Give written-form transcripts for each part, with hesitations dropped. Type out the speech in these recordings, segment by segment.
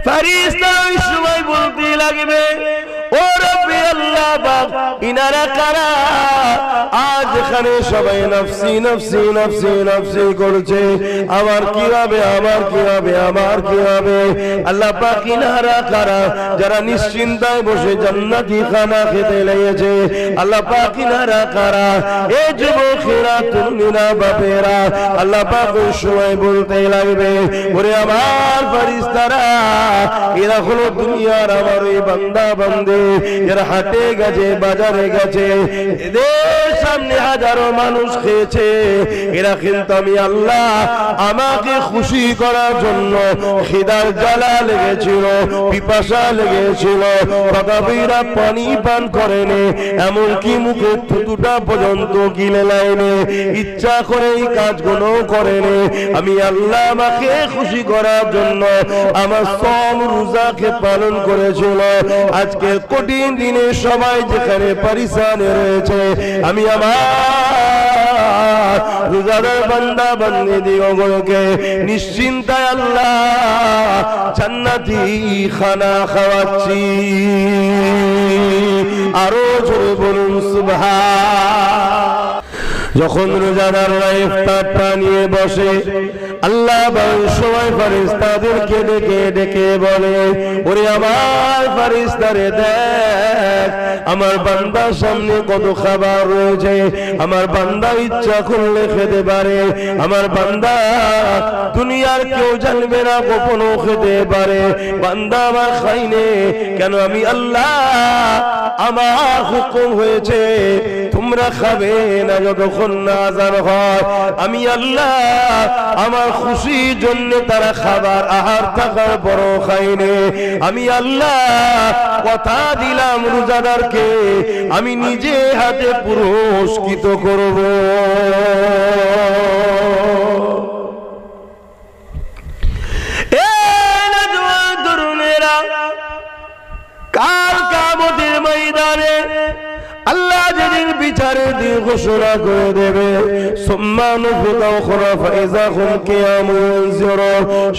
ফেরেশতা ওই সময় বলতে লাগবে, ও রব্বি আল্লাহ পাক, ইনারা কারা? আজ এখানে সবাই নফসি নফসি নফসি নফসি করছে, আমার কি হবে, আমার কি হবে, আমার কি হবে? আল্লাহ পাক, ইনারা কারা? যারা নিশ্চিন্তায় বসে জান্নাতি খানা খেতে লেগেছে। আল্লাহ পাক, ইনারা কারা? এই যুবকেরা, তরুণীরা, বাপেরা। আল্লাহ পাক ওই সময় বলতে লাগবে, ওরে আমার ফেরেশতারা, এরা হলো দুনিয়ার আমার ওই বান্দা বান্দী, এরা হাটে গেছে, বাজারে গেছে, এদের সামনে হাজারো মানুষ খেয়েছে, এরা কিন্তু আমি আল্লাহ আমাকে খুশি করার জন্য খিদার জ্বালা লেগেছিল, পিপাসা লেগেছিল, তথাপিরা পানি পান করেনি, এমনকি মুখে থুতুটা পর্যন্ত গিলে লাইনি, ইচ্ছা করে এই কাজগুলো করেনি। আমি আল্লাহ আমাকে খুশি করার জন্য আমার সব রোজাকে পালন করেছিল। আজকে কঠিন দিনে সবাই যেখানে পরিশানে রয়েছে, আমি আমার রোজাদার বান্দা বান্দীদিগকে নিশ্চিন্তায় আল্লাহ জান্নাতি খানা খাওয়াচ্ছি। আরো জোরে বলুন সুবহান। যখন রোজাদাররা ইফতারটা নিয়ে বসে, আল্লাহ সবাই ফেরেশতাদেরকে ডেকে ডেকে বলে, ওরে আমার ফেরেশতারে, দেখ আমার বান্দার সামনে কত খাবার রয়েছে, আমার বান্দা ইচ্ছা করলে খেতে পারে, আমার বান্দা দুনিয়ার কেউ জানবে না, গোপনও খেতে পারে, বান্দা আমার খাইনে কেন? আমি আল্লাহ, আমার হুকুম হয়েছে তোমরা খাবে না যতক্ষণ না আযান হয়। আমি আল্লাহ আমার খুশির জন্য তারা খাবার আহার থাকার পরও খাইনি। আমি আল্লাহ কথা দিলাম রোজাদারকে আমি নিজে হাতে পুরস্কৃত করব। কাল কিয়ামতের ময়দানে আল্লাহ যেদিন বিচারের দিন ঘোষণা করে দেবে,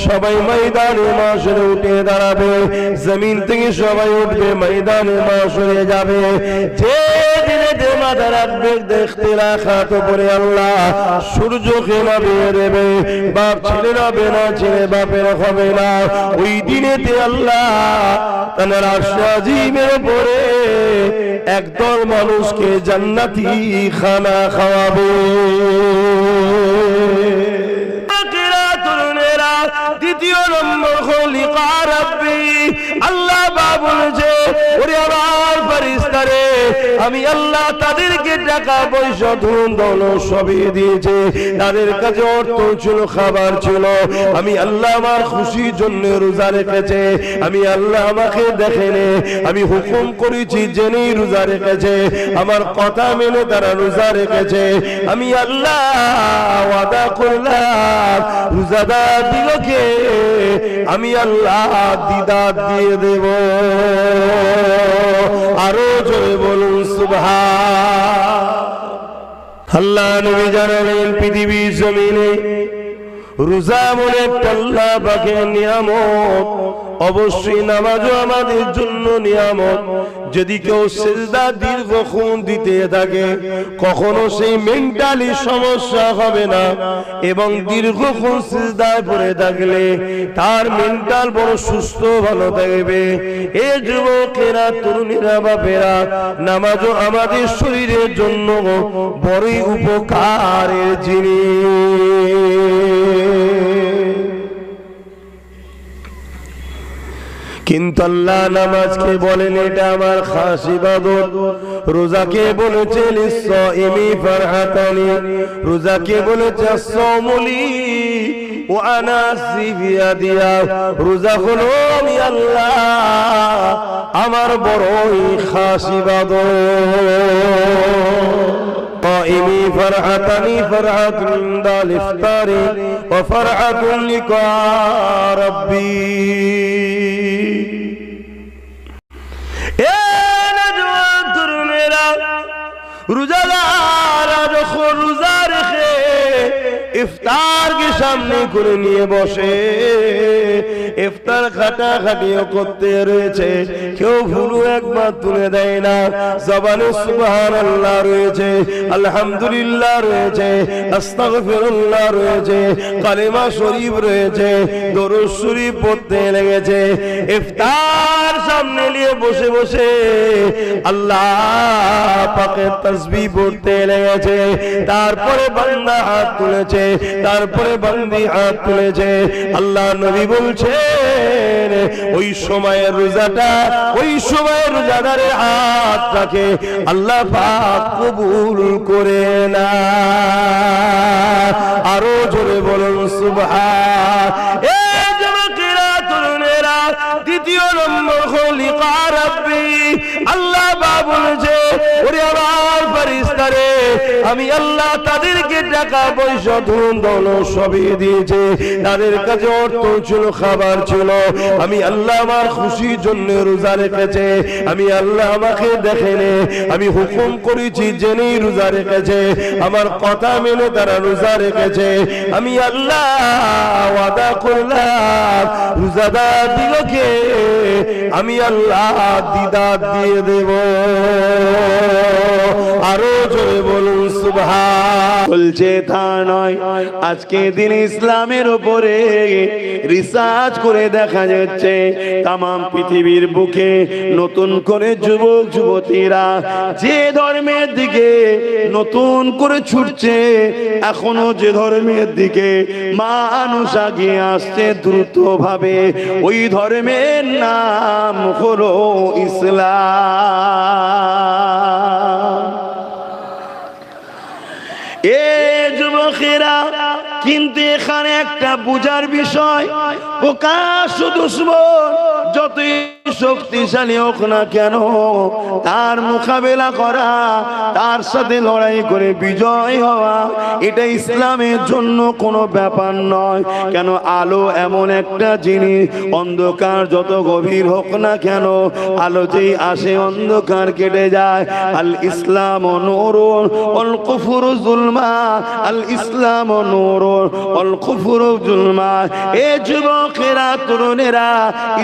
সবাই ময়দানে মাশরে উঠে দাঁড়াবে, জমিন থেকে সবাই উঠবে, ময়দানে মাশরে যাবে। যে দিনে যে মাথা রাখবে দেখতে রাখা তো পরে আল্লাহ সূর্যকে নামিয়ে দেবে, বাপ ছেলের হবে না, ছেলে বাপের হবে না। ওই দিনেতে আল্লাহ তার আরশ আজিমের উপরে একদল মানুষকে জান্নাতি খানা খাওয়াবে। দ্বিতীয় নম্বর খলিকা রাব্বি, আল্লাহ বলেছে, ওরে আমার ফেরেশতারে, আমি আল্লাহ তাদেরকে টাকা পয়সা ধন দৌলত সবই দিয়েছে, তাদের কাছে অর্থ ছিল, খাবার ছিল, আমি আল্লাহ আমার খুশির জন্য রোজা রেখেছে। আমি আল্লাহ আমাকে দেখেনে, আমি হুকুম করেছি জেনেই রোজা রেখেছে, আমার কথা মেনে তারা রোজা রেখেছে। আমি আল্লাহ ওয়াদা করলাম রোজাদার দিগকে আমি আল্লাহ দিদার দিয়ে দেব। আরো জোরে বলুন সুবহান। আল্লাহ নবী জানালেন, পৃথিবীর জমিনে রোজা মনে একটা আল্লাহ পাকের নিয়ামত, অবশ্যই নামাজও আমাদের জন্য নিয়ামত। যদি কেউ সিজদা দীর্ঘক্ষণ দিতে থাকে কখনো সেই মেন্টালি সমস্যা হবে না, এবং দীর্ঘক্ষণ সিজদায় পড়ে থাকলে তার মেন্টাল বড় সুস্থ ভালো থাকবে। এ যুবকেরা, তরুণীরা, বাপেরা, নামাজও আমাদের শরীরের জন্য বড়ই উপকারের জিনিস। কিন্তু আল্লাহ নামাজকে বলেন এটা আমার খাস ইবাদত, রোজাকে বলেছে লিস-সাইমি ফারহাতানি, রোজাকে বলেছে আস-সাওমুলি ওয়া আনা সিবিয়াদিয়া, রোজা হলো আমি আল্লাহ আমার বড়ই খাস ইবাদত। قائمي فرحتني فرحة عند الإفطار وفرحة لقاء ربي। রোজাদার যখন রোজা রেখে ইফতারকে সামনে করে নিয়ে বসে ইফতার খাটাখাটিও করতে রয়েছে, কেউ ভুলু একবার তুলে দেয় না। জবানে সুবহানাল্লাহ রয়েছে, আলহামদুলিল্লাহ রয়েছে, আস্তাগফিরুল্লাহ রয়েছে, কালিমা শরীফ রয়েছে, দরুদ শরীফ পড়তে লেগেছে। ইফতার সামনে নিয়ে বসে বসে আল্লাহ পাকের তাসবিহ পড়তে লেগেছে। তারপরে বান্দা হাত তুলেছে, তারপরে বান্দি হাত তুলেছে। আল্লাহ নবী বলছেন ওই সময়ের রোজাটা, ওই সময়ের রোজাদারের হাতটাকে আল্লাহ পাক কবুল করে না। আরো জোরে বলুন সুবহান। এই যুবকেরা তরুণেরা, দ্বিতীয় নম্বর খলিকা রাব্বি, আল্লাহ পাক বলেছে ওরে আমার ফেরেশতারে আমি আল্লাহ তাদেরকে টাকা পয়সা ধন দৌলত সবই দিয়েছে, তাদের কাছে অর্থ ছিল, খাবার ছিল, আমি আল্লাহ আমার খুশির জন্য রোজা রেখেছে। আমি আল্লাহ আমাকে দেখেনে, আমি হুকুম করেছি জেনেই রোজা রেখেছে, আমার কথা মেনে তারা রোজা রেখেছে। আমি আল্লাহ ওয়াদা করলাম রোজাদার দিগকে আমি আল্লাহ দিদার দিয়ে দেব। আরো জোরে বলুন সুবহান। বলছে তা নয়, আজকে দিন ইসলামের উপরে রিসার্চ করে দেখা যাচ্ছে তাম পৃথিবীর বুকে নতুন করে যুবক যুবতীরা যে ধর্মের দিকে নতুন করে ছুটছে, এখনো যে ধর্মের দিকে মানুষ আগিয়ে আসছে দ্রুত ভাবে, ওই ধর্মের নাম হলো ইসলাম। এ যুবকেরা, কিন্তু এখানে একটা বুঝার বিষয়, প্রকাশ্য দুশমন যতই শক্তিশালী হোক না কেন, তার মোকাবেলা করা, তার সাথে লড়াই করে বিজয় হওয়া, এটা ইসলামের জন্য কোনো ব্যাপার নয়। কেন, আলো এমন একটা জিনিস, অন্ধকার যত গভীর হোক না কেন, আলো যেই আসে অন্ধকার কেটে যায়। আল ইসলাম নূরুন ওয়াল কুফরু যুলমা, আল ইসলাম নূরুন ওয়াল কুফরু যুলমা। এ যুবকেরা তরুণেরা,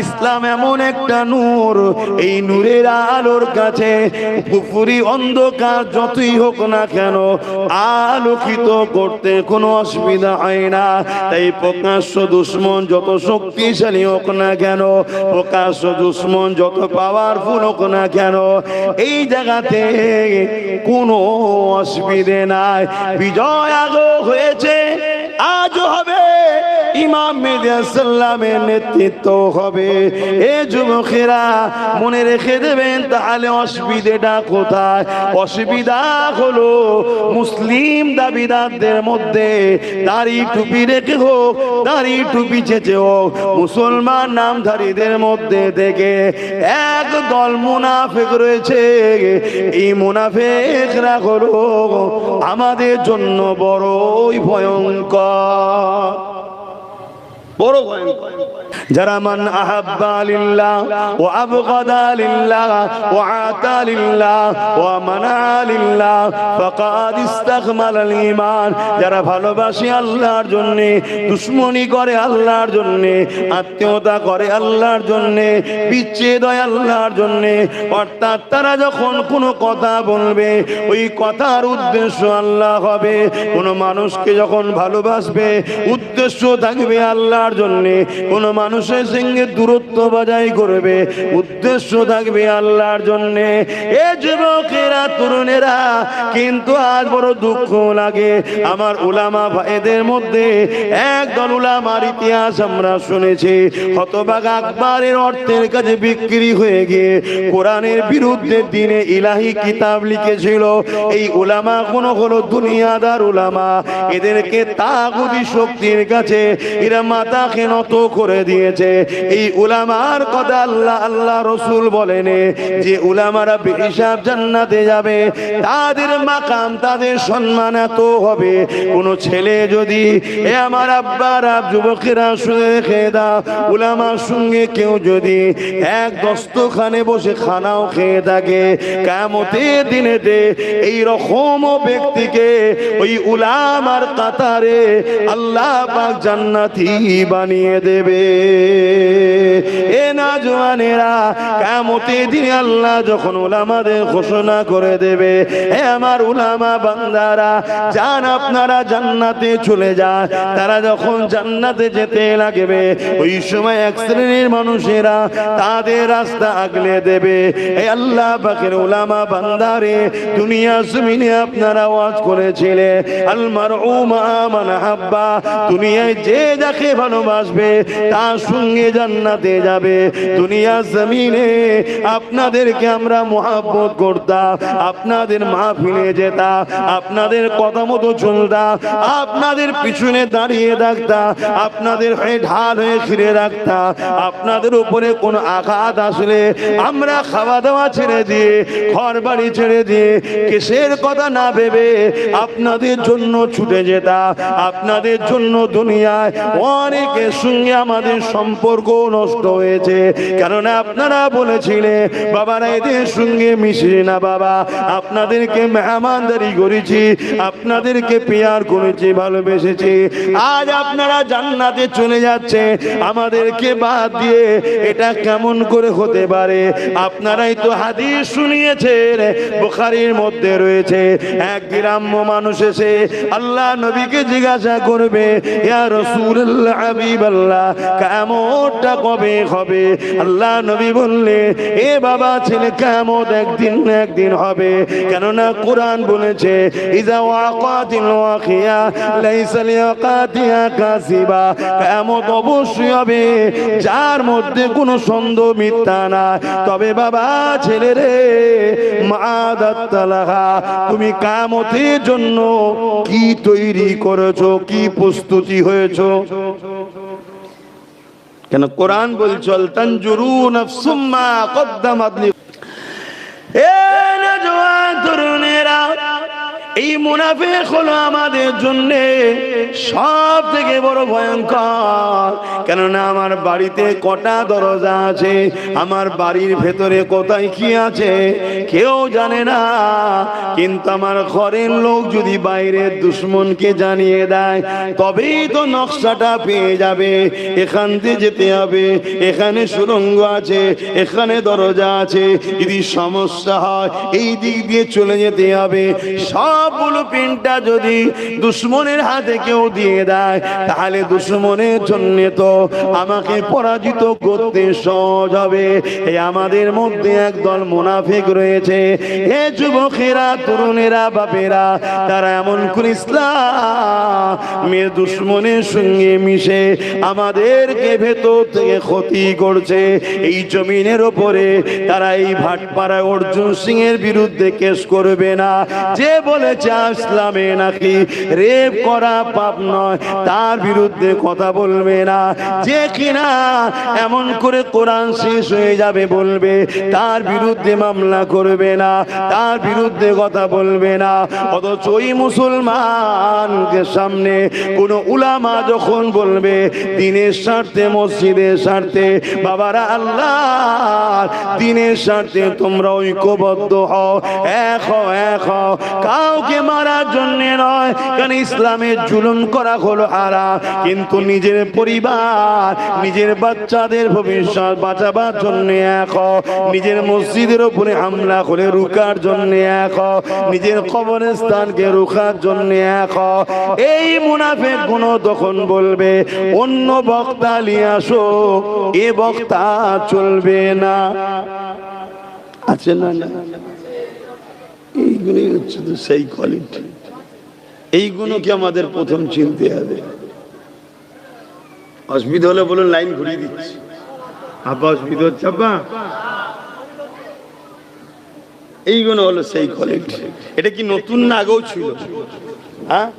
ইসলাম এমন একটা নূর, এই নূরের আলোর কাছে কুফরি অন্ধকার যতই হোক না কেন আলোকিত করতে কোনো অসুবিধা হয় না। তাই প্রকাশ্য দুশমন যত শক্তিশালী হোক না কেন, প্রকাশ্য দুশমন যত পাওয়ারফুল হোক না কেন, এই জায়গাতে কোনো অসুবিধে নাই। বিজয় আগেও হয়েছে, আজও হবে, ইমাম মেহেদী সাল্লামের নেতৃত্ব হবে। এ যুবকেরা মনে রেখে দেবেন, তাহলে অসুবিধাটা কোথায়? অসুবিধা হলো মুসলিম দাবিদারদের মধ্যে দাড়ি টুপি রেখে হোক, দাড়ি টুপি চেঁচে হোক, মুসলমান নামধারীদের মধ্যে থেকে একদল মুনাফিক রয়েছে। এই মুনাফিকরা হলো আমাদের জন্য বড়ই ভয়ঙ্কর, বড় ভয়ঙ্কর। যারা মান আহাব্বা লিল্লাহ ওয়া আবগাদা লিল্লাহ ওয়া আতা লিল্লাহ ওয়া মানা লিল্লাহ ফাকাদ ইস্তাকমালাল ঈমান, যারা ভালোবাসে আল্লাহর জন্য, দুশমনি করে আল্লাহর জন্য, আত্মীয়তা করে আল্লাহর জন্য, বিচ্ছেদ হয় আল্লাহর জন্য, অর্থাৎ তারা যখন কোনো কথা বলবে ওই কথার উদ্দেশ্য আল্লাহ হবে। কোনো মানুষকে যখন ভালোবাসবে উদ্দেশ্য থাকবে আল্লাহর জন্য, কোনো মানুষের সঙ্গে দূরত্ব বজায় করবে উদ্দেশ্য থাকবে আল্লাহর জন্য। এ যুবকেরা তরুণেরা, কিন্তু আজ বড় দুঃখ লাগে, আমার উলামা ভাইদের মধ্যে একদল উলামার ইতিহাস আমরা শুনেছি, হতভাগা আকবরের অর্থের কাছে বিক্রি হয়ে গিয়ে কোরআনের বিরুদ্ধে দ্বীনে ইলাহি কিতাব লিখেছিল। এই উলামা কোনো হলো দুনিয়াদার উলামা, এদেরকে তাগুতি শক্তির কাছে এরা মাথাকে নত করে দিয়ে গেছে। এই উলামার কথা আল্লাহ রসুল বলেন যে উলামারা বেহিসাব জান্নাতে যাবে, তাদের মাকাম তাদের সম্মান এত হবে। কোন ছেলে যদি আমার আব্বারা যুবকেরা শুনে রেখে দাও, উলামার সঙ্গে কেউ যদি এক দস্তখানে বসে খানাও খেয়ে থাকে, কিয়ামতের দিনেতে এই রকম ব্যক্তিকে ওই উলামার কাতারে আল্লাহ পাক জান্নাতি বানিয়ে দেবে। এ নওজওয়ানেরা, কিয়ামতের দিনে আল্লাহ যখন উলামাদের ঘোষণা করে দেবে, হে আমার উলামা বান্দারা যান, আপনারা জান্নাতে চলে যান। তারা যখন জান্নাতে যেতে লাগবে, ওই সময় এক শ্রেণীর মানুষেরা তাদের রাস্তা আগলে দেবে। এই আল্লাহ পাকের উলামা বান্দারে, দুনিয়া জমিনে আপনারা ওয়াজ করেছিলেন আল মারউ মা মান হাব্বা, দুনিয়ায় যে যাকে ভালোবাসবে তার সঙ্গে জান্নাতে যাবে। দুনিয়া জমিনে আপনাদেরকে আমরা মহব্বত করতাম, আপনাদের মাহফিলে যেতাম, আপনাদের কথা মতো চলতাম, আপনাদের পিছনে দাঁড়িয়ে থাকতাম, আপনাদের হয়ে ঢাল হয়ে ফিরে রাখতাম। আপনাদের উপরে কোন আঘাত আসলে আমরা খাওয়া দাওয়া ছেড়ে দিয়ে, ঘর বাড়ি ছেড়ে দিয়ে, কিসের কথা না ভেবে আপনাদের জন্য ছুটে যেতাম। আপনাদের জন্য দুনিয়ায় অনেকের সঙ্গে আমাদের সম্পর্ক নষ্ট হয়েছে, কারণ আপনারা বলেছিলেন বাবারা এদের সঙ্গে মিশি না বাবা, আপনাদেরকে মেহমানদারি করেছি, আপনাদেরকে পেয়ার করেছি, ভালোবেসেছি। আজ আপনারা জান্নাতে চলে যাচ্ছে, আমাদেরকে বাদ দিয়ে, এটা কেমন করে হতে পারে? আপনারাই তো হাদিস শুনিয়েছেন, বুখারীর মধ্যে রয়েছে, এক গ্রাম্য মানুষ এসে আল্লাহ নবীকে জিজ্ঞাসা করবে, ইয়া রাসূলুল্লাহ হাবিবাল্লাহ, কিয়ামতটা কবে হবে? আল্লাহ নবী বললেন, এ বাবা ছেলে, কিয়ামত একদিন হবে, কেননা কোরআন বলেছে ইযা ওয়াকাতিল ওয়াকিয়া লাইসা লিওয়াকাতিহা কাসিবা, কিয়ামত অবশ্যই হবে যার মধ্যে কোনো সন্দেহ মিথ্যা না। তবে বাবা ছেলে রে, মাদাত্তালাহা, তুমি কিয়ামতের জন্য কি তৈরি করেছো, কি প্রস্তুতি হয়েছো? কেন কোরআন বলছে তানজুরু নাফসুম মা কদ্দামাত লি। এ নওজওয়ান তরুণেরা, এই মুনাফিক হলো আমাদের জন্য সব থেকে বড় ভয়ঙ্কর। কেননা আমার বাড়িতে কটা দরজা আছে, আমার বাড়ির ভেতরে কোথায় কি আছে কেউ জানে না, কিন্তু আমার ঘরের লোক যদি বাইরের দুশমনকে জানিয়ে দেয়, তবেই তো নকশাটা পেয়ে যাবে, এখান দিয়ে যেতে হবে, এখানে সুড়ঙ্গ আছে, এখানে দরজা আছে, যদি সমস্যা হয় এই দিক দিয়ে চলে যেতে হবে। সব ব্লুপ্রিন্টটা যদি দুশমনের হাতে কেউ দিয়ে দেয়, তাহলে দুশমনের জন্য তো আমাকে পরাজিত করতে সহজ হবে। এই আমাদের মধ্যে একদল মুনাফিক রয়েছে। হে যুবকেরা, তরুণেরা, বাপেরা, তারা এমন করে ইসলামের দুশমনের সঙ্গে মিশে আমাদেরকে ভেতর থেকে ক্ষতি করছে। এই জমিনের ওপরে তারা এই ভাটপাড়া অর্জুন সিং এর বিরুদ্ধে কেস করবে না, যে বলেছে ইসলামে নাকি রেপ করা পাপ নয়, তার বিরুদ্ধে কথা বলবে না। যে কিনা এমন করে কোরআন শেষ হয়ে যাবে বলবে, তার বিরুদ্ধে মামলা করবে না, তার বিরুদ্ধে কথা বলবে না। অথচ ওই মুসলমানকে সামনে কোন উলামা যখন বলবে দিনের স্বার্থে, মসজিদের স্বার্থে, বাবারা আল্লাহ দিনের স্বার্থে তোমরা ঐক্যবদ্ধ হও, এক হও, এক হও, কাউকে মারার জন্য নয়, কারণ ইসলামের জুলুম করা হলো হারাম, কিন্তু নিজের পরিবার, নিজের বাচ্চাদের ভবিষ্যৎ বাঁচাবার জন্য এক হও, নিজের মসজিদের উপরে হামলা করে রুকার জন্য এক হও, নিজের কবরস্থানকে রুখার জন্য এক হও। এই মুনাফিক গুণ তখন বলবে অন্য বক্তা নিয়ে আসো, এ বক্তা চলবে না। আছে না? এইগুলোই হচ্ছে তো সেই কোয়ালিটি। এইগুলোকে আমাদের প্রথম চিনতে হবে। অসুবিধা হলে বলুন, লাইন ঘুরিয়ে দিচ্ছি। আব্বা অসুবিধা হচ্ছে আব্বা? এইগুলো হলো সেই কোয়ালিটি। এটা কি নতুন না, আগেও ছিল? হ্যাঁ,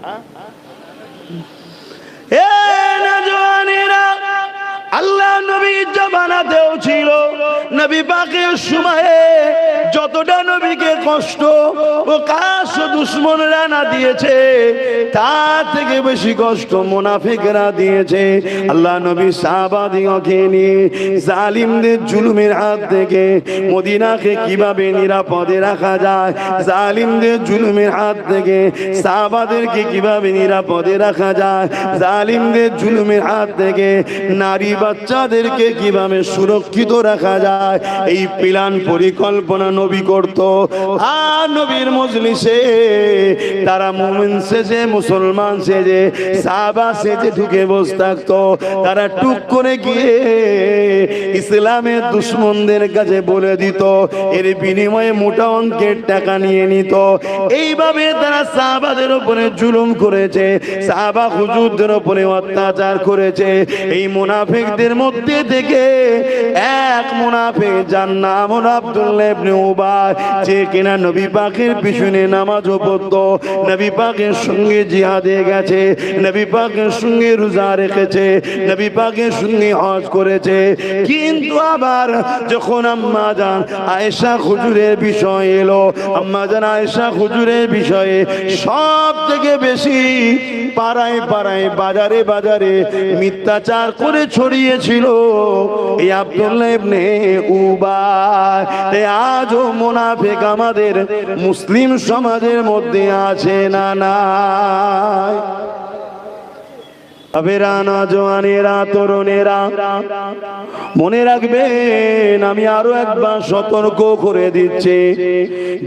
আল্লাহ নবীর জামানাতেও ছিল, নবী পাকের সময়ে যতটা নবীকে কষ্ট ও কাশ দুশমনরা না দিয়েছে, তার থেকে বেশি কষ্ট মুনাফিকরা দিয়েছে। আল্লাহ নবী সাহাবাদিগকে নিয়ে জালিমদের জুলুমের হাত থেকে মদিনাকে কিভাবে নিরাপদে রাখা যায়, জালিমদের জুলুমের হাত থেকে সাহাবাদেরকে কিভাবে নিরাপদে রাখা যায়, জালিমদের জুলুমের হাত থেকে নারী বাচ্চাদেরকে কিভাবে সুরক্ষিত রাখা যায়, এই প্ল্যান পরিকল্পনা নবী করত। আর নবীর মজলিসে তারা মুমিন সেজে, মুসলমান সেজে, সাহাবা সেজে ঢুকে বসে থাকতো। তারা টুক করে গিয়ে ইসলামের দুশমনদের কাছে বলে দিত, এর বিনিময়ে মোটা অঙ্কের টাকা নিয়ে নিত। এইভাবে তারা সাহাবাদের উপরে জুলুম করেছে, সাহাবা হুজুরদের উপরে অত্যাচার করেছে। এই মুনাফিকদের মধ্যে থেকে এক মুনাফিক যার নাম হলো আব্দুল্লাহ ইবনে উবাই, যে কিনা নবী পাকের পিছনে নামাজও পড়তো, নবী পাকের সঙ্গে জিহাদে গেছে, নবী পাকের সঙ্গে রোজা রেখেছে, নবী পাকের সঙ্গে হজ করেছে। কিন্তু আবার যখন আম্মা জান আয়েশা হুজুরের বিষয় এলো, আম্মা জান আয়েশা হুজুরের বিষয়ে সব থেকে বেশি পাড়ায় পাড়ায়, বাজারে বাজারে মিথ্যাচার করে ছড়িয়েছিল এই আব্দুল্লাহ ইবনে উবাই। আজও মুনাফিক আমাদের মুসলিম সমাজের মধ্যে আছে না নাই? জওয়ানেরা, তরুণেরা, মনে রাখবেন, আমি আরো একবার সতর্ক করে দিচ্ছি,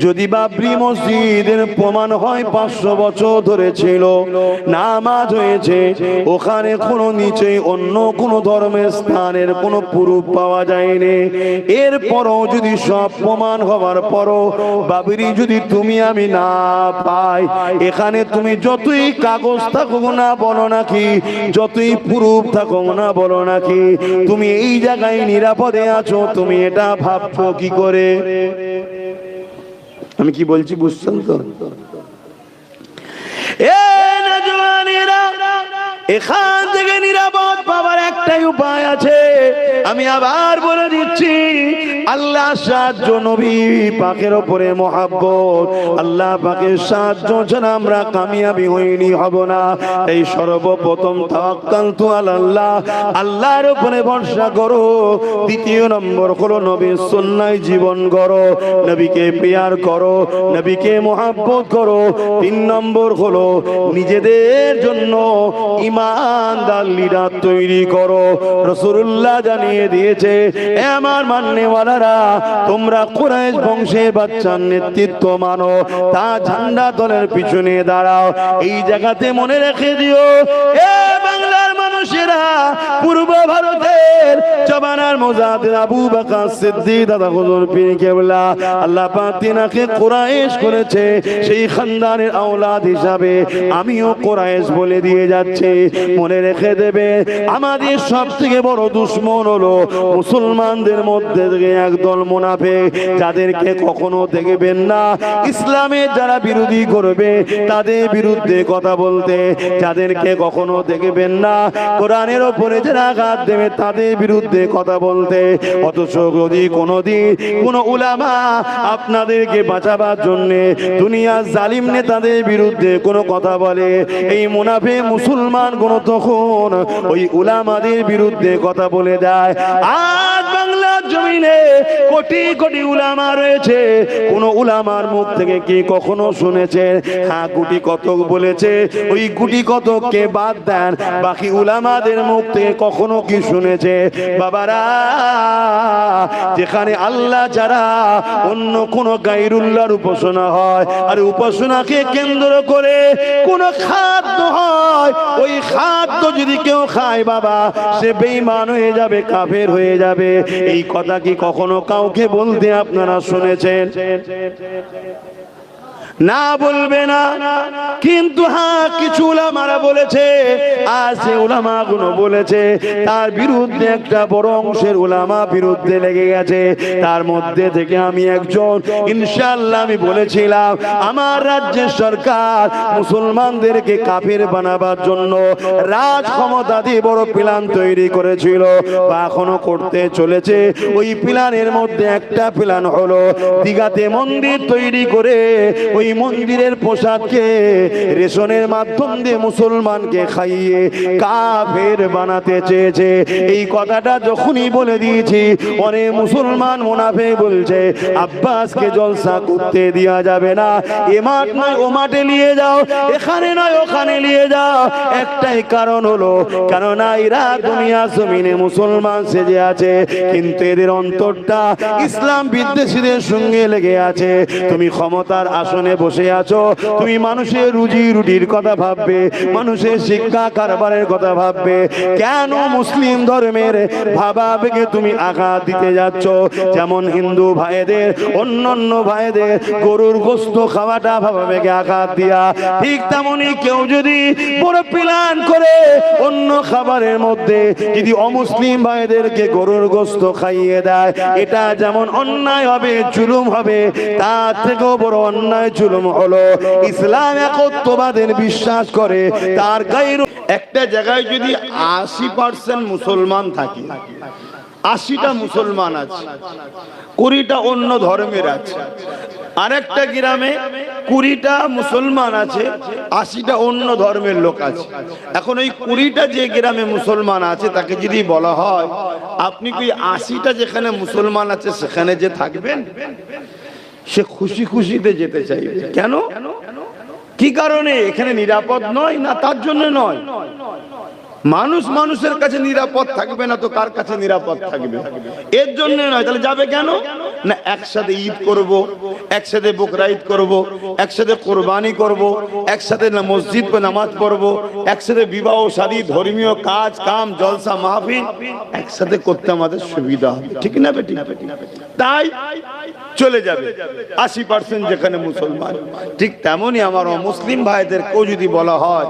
যদি বাবরি মসজিদের প্রমাণ হয় 500 বছর ধরে ছিল, নামাজ হয়েছে, ওখানে কোনো নিচে অন্য কোনো ধর্মের স্থানের কোনো প্রুফ পাওয়া যায়নি, এরপরও যদি সব প্রমাণ হওয়ার পরও বাবরি যদি তুমি আমি না পাই, এখানে তুমি যতই কাগজ থাকুক না বলো নাকি, যতই প্রুফ থাকো না বলো নাকি, তুমি এই জায়গায় নিরাপদে আছো, তুমি এটা ভাবছো কি করে? আমি কি বলছি বুঝছেন তো? এখান থেকে নিরাপদ পাওয়ার একটাই উপায় আছে, আমি আবার বলে দিচ্ছি, আল্লাহ সাহায্য, নবী পাকের উপরে মহাব্বত, আল্লাহ পাকের সাহায্য ছাড়া আমরা কামিয়াবি হইনি, হব না। এই সর্বপ্রথম তাওয়াক্কালতু আলাল্লাহ, আল্লাহর উপরে ভরসা করো। দ্বিতীয় নম্বর হলো নবীর সুন্নায় জীবন গড়ো, নবীকে প্যার করো, নবীকে মহাব্বত করো। 3 নম্বর হলো নিজেদের জন্য ইমানদার লিডার তৈরি করো। রাসূলুল্লাহ জানিয়ে দিয়েছে, আমার মাননেওয়ালারা, তোমরা কুরাইশ বংশের বাচ্চার নেতৃত্ব মানো, তা ঝান্ডা দলের পিছনে দাঁড়াও। এই জায়গাতে মনে রেখে দিও, এ বাংলার মানুষেরা, পূর্ব ভারতের জমানার মুজাহিদ আবু বকর সিদ্দিক দাদা হুজুর পীর কেবলা, আল্লাহ পাক তিনাকে কুরাইশ করেছে, সেই খানদানের আওলাদ হিসাবে আমিও কুরাইশ বলে দিয়ে যাচ্ছি। মনে রেখে দেবে, আমাদের সব থেকে বড় দুশমন হলো মুসলমানদের মধ্যে থেকে একদল মুনাফিক, যাদেরকে কখনো দেখবেন না ইসলামের যারা বিরোধী করবে তাদের বিরুদ্ধে কথা বলতে, যাদেরকে কখনো দেখবেন না কোরআনের উপরে যারা আঘাত দেবে তাদের বিরুদ্ধে কথা বলতে। অথচ যদি কোনোদিন কোন উলামা আপনাদেরকে বাঁচাবার জন্য দুনিয়ার জালিম নেতাদের বিরুদ্ধে কোনো কথা বলে, এই মুনাফিক মুসলমান কোন তখন ওই উলামাদের বিরুদ্ধে কথা বলে দেয়। আজ বাংলার জমিনে কোটি কোটি উলামা রয়েছে, কোন উলামার মুখ থেকে কি কখনো শুনেছে? হ্যাঁ, গুটি কতক বলেছে, ওই গুটি কতককে বাদ দেন, বাকি উলামাদের মুখ থেকে কখনো কি শুনেছে? বাবারা, যেখানে আল্লাহ ছাড়া অন্য কোন গায়রুল্লাহর উপাসনা হয়, আর উপাসনাকে কেন্দ্র করে কোন খাদ্য হয়, ওই খাদ্য যদি কেউ খায় বাবা, সে বেঈমান হয়ে যাবে, কাফের হয়ে যাবে। এই কথা কি কখনো কাউকে বলতে আপনারা শুনেছেন? না বলবে না, কিন্তু হ্যাঁ কিছু উলামারা বলেছে, আর সে উলামাগুলো বলেছে তার বিরুদ্ধে একটা বড় অংশের উলামা বিরুদ্ধে লেগে গেছে। তার মধ্যে থেকে আমি একজন, ইনশাআল্লাহ আমি বলেছিলাম আমার রাজ্যের সরকার মুসলমানদেরকে কাফের বানাবার জন্য রাজ ক্ষমতা দিয়ে বড় প্ল্যান তৈরি করেছিল বা এখনো করতে চলেছে। ওই প্ল্যানের মধ্যে একটা প্ল্যান হলো দিঘাতে মন্দির তৈরি করে ওই মন্দিরের প্রসাদকে রেশনের মাধ্যম দিয়ে মুসলমানকে খাইয়ে কাফের বানাতে চেয়েছে। এই কথাটা যখনই বলে দিয়েছি অনেক মুসলমান মুনাফিক বলছে আব্বাসকে জলসা করতে দেওয়া যাবে না, এ মাঠ নয় ও মাঠে নিয়ে যাও, এখানে নয় ওখানে নিয়ে যাও। একটাই কারণ হলো কেননা এরা দুনিয়া জমিনে মুসলমান সেজে আছে, কিন্তু এদের অন্তরটা ইসলাম বিদ্বেষীদের সঙ্গে লেগে আছে। তুমি ক্ষমতার আসনে বসে আছো, তুমি মানুষের রুজি রুটির কথা ভাববে, মানুষের শিক্ষা কারবারের কথা ভাববে, কেন মুসলিম ধর্মের ভাবাবেগে তুমি আঘাত দিতে যাচ্ছ? যেমন হিন্দু ভাইদের অন্যান্য ভাইদের গরুর গোশত খাওয়াটা ভাবাবেগে আঘাত দিয়া, ঠিক তেমনি কেউ যদি বড় প্ল্যান করে অন্য খাবারের মধ্যে যদি অমুসলিম ভাইদেরকে গরুর গোশত খাইয়ে দেয়, এটা যেমন অন্যায় হবে, জুলুম হবে, তার থেকেও বড় অন্যায় জুলুম হলো ইসলাম একত্ববাদের বিশ্বাস করে তার গায়ের। একটা জায়গায় যদি 80% মুসলমান থাকে, 80টা মুসলমান আছে, 20টা অন্য ধর্মের আছে। আরেকটা গ্রামে 20টা মুসলমান আছে, 80টা অন্য ধর্মের লোক আছে। এখন ওই 20টা যে গ্রামে মুসলমান আছে তাকে যদি বলা হয় আপনি কি 80টা যেখানে মুসলমান আছে সেখানে যে থাকবেন, সে খুশি খুশিতে যেতে চাইবে। কেন? কি কারণে? এখানে নিরাপদ নয় না, তার জন্য নয়। মানুষ মানুষের কাছে নিরাপদ থাকবে না তো কার কাছে নিরাপদ থাকবে? এর জন্য নয়। তাহলে যাবে কেন? না একসাথে ঈদ করব, একসাথে বকরা ঈদ করব, একসাথে কোরবানি করব, একসাথে মসজিদ পে নামাজ পড়ব, একসাথে বিবাহ শাদী ধর্মীয় কাজ কাম জলসা মাহফিল একসাথে করতে আমাদের সুবিধা হবে, ঠিক না বেটি? তাই চলে যাবে 80% যেখানে মুসলমান। ঠিক তেমনি আমার মুসলিম ভাইদেরকেও যদি বলা হয়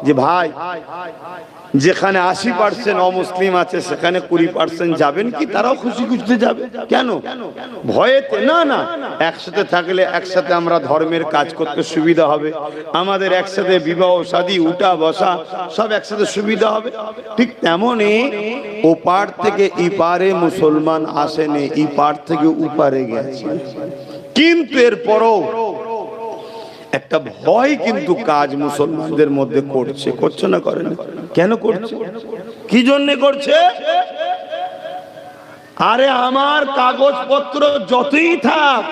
যে ভাই যেখানে 80% অমুসলিম আছে সেখানে 20% যাবেন কি? তারাও খুশি খুশিতে যাবে। কেন? ভয়েতে না, না, একসাথে থাকলে একসাথে আমরা ধর্মের কাজ করতে সুবিধা হবে, আমাদের একসাথে বিবাহ শাদী উঠা বসা সব একসাথে সুবিধা হবে। ঠিক তেমনি ওপার থেকে ইপারে মুসলমান আসেনি, ইপার থেকে উপারে গেছে, কিন্তু এরপরও একটা ভয় কিন্তু কাজ মুসলমানদের মধ্যে করছে না, করে না? কেন করছে? কি জন্য করছে? আরে আমার কাগজপত্র যতই থাক,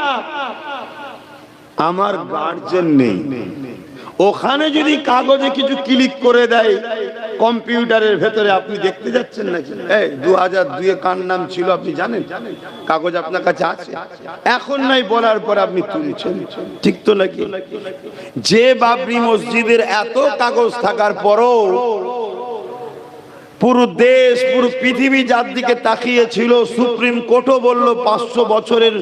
আমার গার্জেন নেই, ওখানে যদি কাগজে কিছু ক্লিক করে দেয় কম্পিউটারের ভেতরে, আপনি দেখতে যাচ্ছেন নাকি? 2002-এ কার নাম ছিল আপনি জানেন? কাগজ আপনার কাছে আছে, এখন নাই বলার পর আপনি তুলছেন, ঠিক তো নাকি? যে বাবরি মসজিদের এত কাগজ থাকার পরও পুরো দেশ পুরো পৃথিবী যার দিকে তাকিয়েছিল, সুপ্রিম কোর্টও বলল 500 বছরের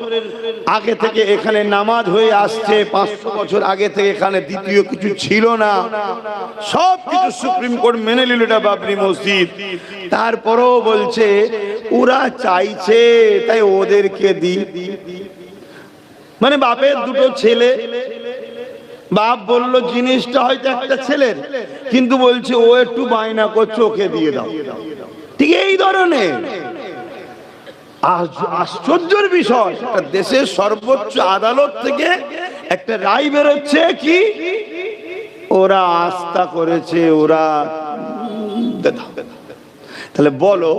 আগে থেকে এখানে নামাজ হয়ে আসছে, 500 বছর আগে থেকে এখানে দ্বিতীয় কিছু ছিল না, সব কিছু সুপ্রিম কোর্ট মেনে নিল এটা বাবরি মসজিদ। তারপরও বলছে ওরা চাইছে তাই ওদেরকে দিই। মানে বাপের দুটো ছেলে, বাপ বলল জিনিসটা হয়তো একটা ছেলের, কিন্তু বলছে ও একটু বায়না করছে ওকে দিয়ে দাও, ঠিক এই ধরনের। আশ্চর্যের বিষয়, দেশের সর্বোচ্চ আদালত থেকে একটা রায় বেরোচ্ছে কি ওরা আস্থা করেছে, ওরা। তাহলে বলো,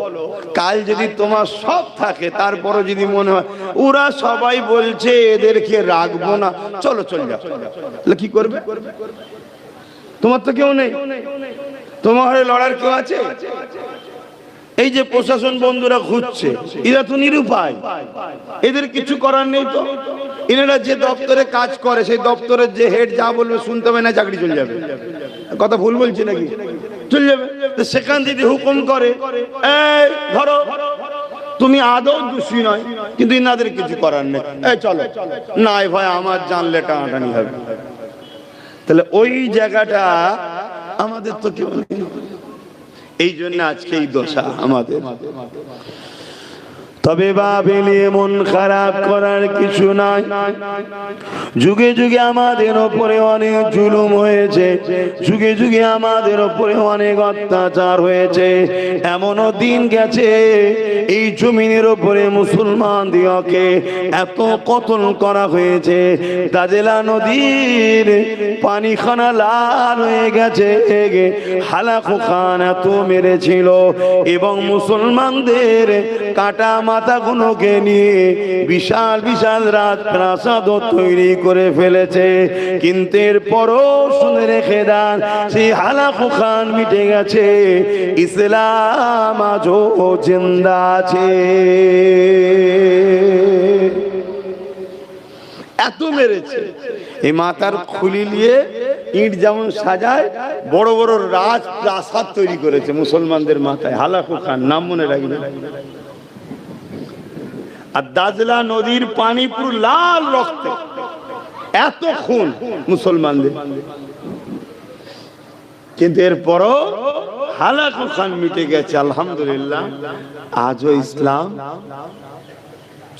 কাল যদি তোমার সব থাকে তারপরে যদি মনে হয় ওরা সবাই বলছে এদেরকে রাখবো না, চলো চলে যাও, তাহলে কি করবে? তোমার তো কেউ নেই, তোমার লড়ার কেউ আছে? এই যে প্রশাসন বন্ধুরা ঘুরছে, এরা তো নিরুপায়, এদের কিছু করার নেই। তো এনারা যে দপ্তরে কাজ করে সেই দপ্তরের যে হেড যা বলবে শুনতে হবে না, চাকরি চলে যাবে। কথা ভুল বলছি নাকি? চলে যাবে। সেখান যদি হুকুম করে এই ধরো তুমি আদৌ দোষী নয়, কিন্তু ইনাদের কিছু করার নেই, এই চলো নাই ভাই আমার জানলে টানাটানি হবে। তাহলে ওই জায়গাটা আমাদের তো কেউ নেই, এই জন্য আজকে এই দশা আমাদের। তবে ভাবলে মন খারাপ করার কিছু নাই। যুগে যুগে আমাদের ওপরে অনেক জুলুম হয়েছে, যুগে যুগে আমাদের ওপরে অনেক অত্যাচার হয়েছে। এমনও দিন গেছে এই জমিনের ওপরে মুসলমান দিওকে এত কতল করা হয়েছে, তাজেলা নদীর পানিখানা লাল হয়ে গেছে, হালাকু খান এত মেরেছিল, এবং মুসলমানদের কাটা মাথাগুলোকে নিয়ে বিশাল বিশাল রাজপ্রাসাদ তৈরি করে ফেলেছে। কিন্তু এরপরও শুনে রেখে দেন, সেই হালাকু খান মিটে গেছে, ইসলাম আজও জিন্দা আছে। এত মেরেছে, এই মাথার খুলি নিয়ে ইট যেমন সাজায় বড় বড় রাজপ্রাসাদ তৈরি করেছে মুসলমানদের মাথায়। হালাকু খান নাম মনে রাখবে। আর দাজলা নদীর পানি পুরো লাল রক্তে, এত খুন মুসলমানদের। কিন্তু এরপরও হালাকু খান মিটে গেছে, আলহামদুলিল্লাহ। আজও ইসলাম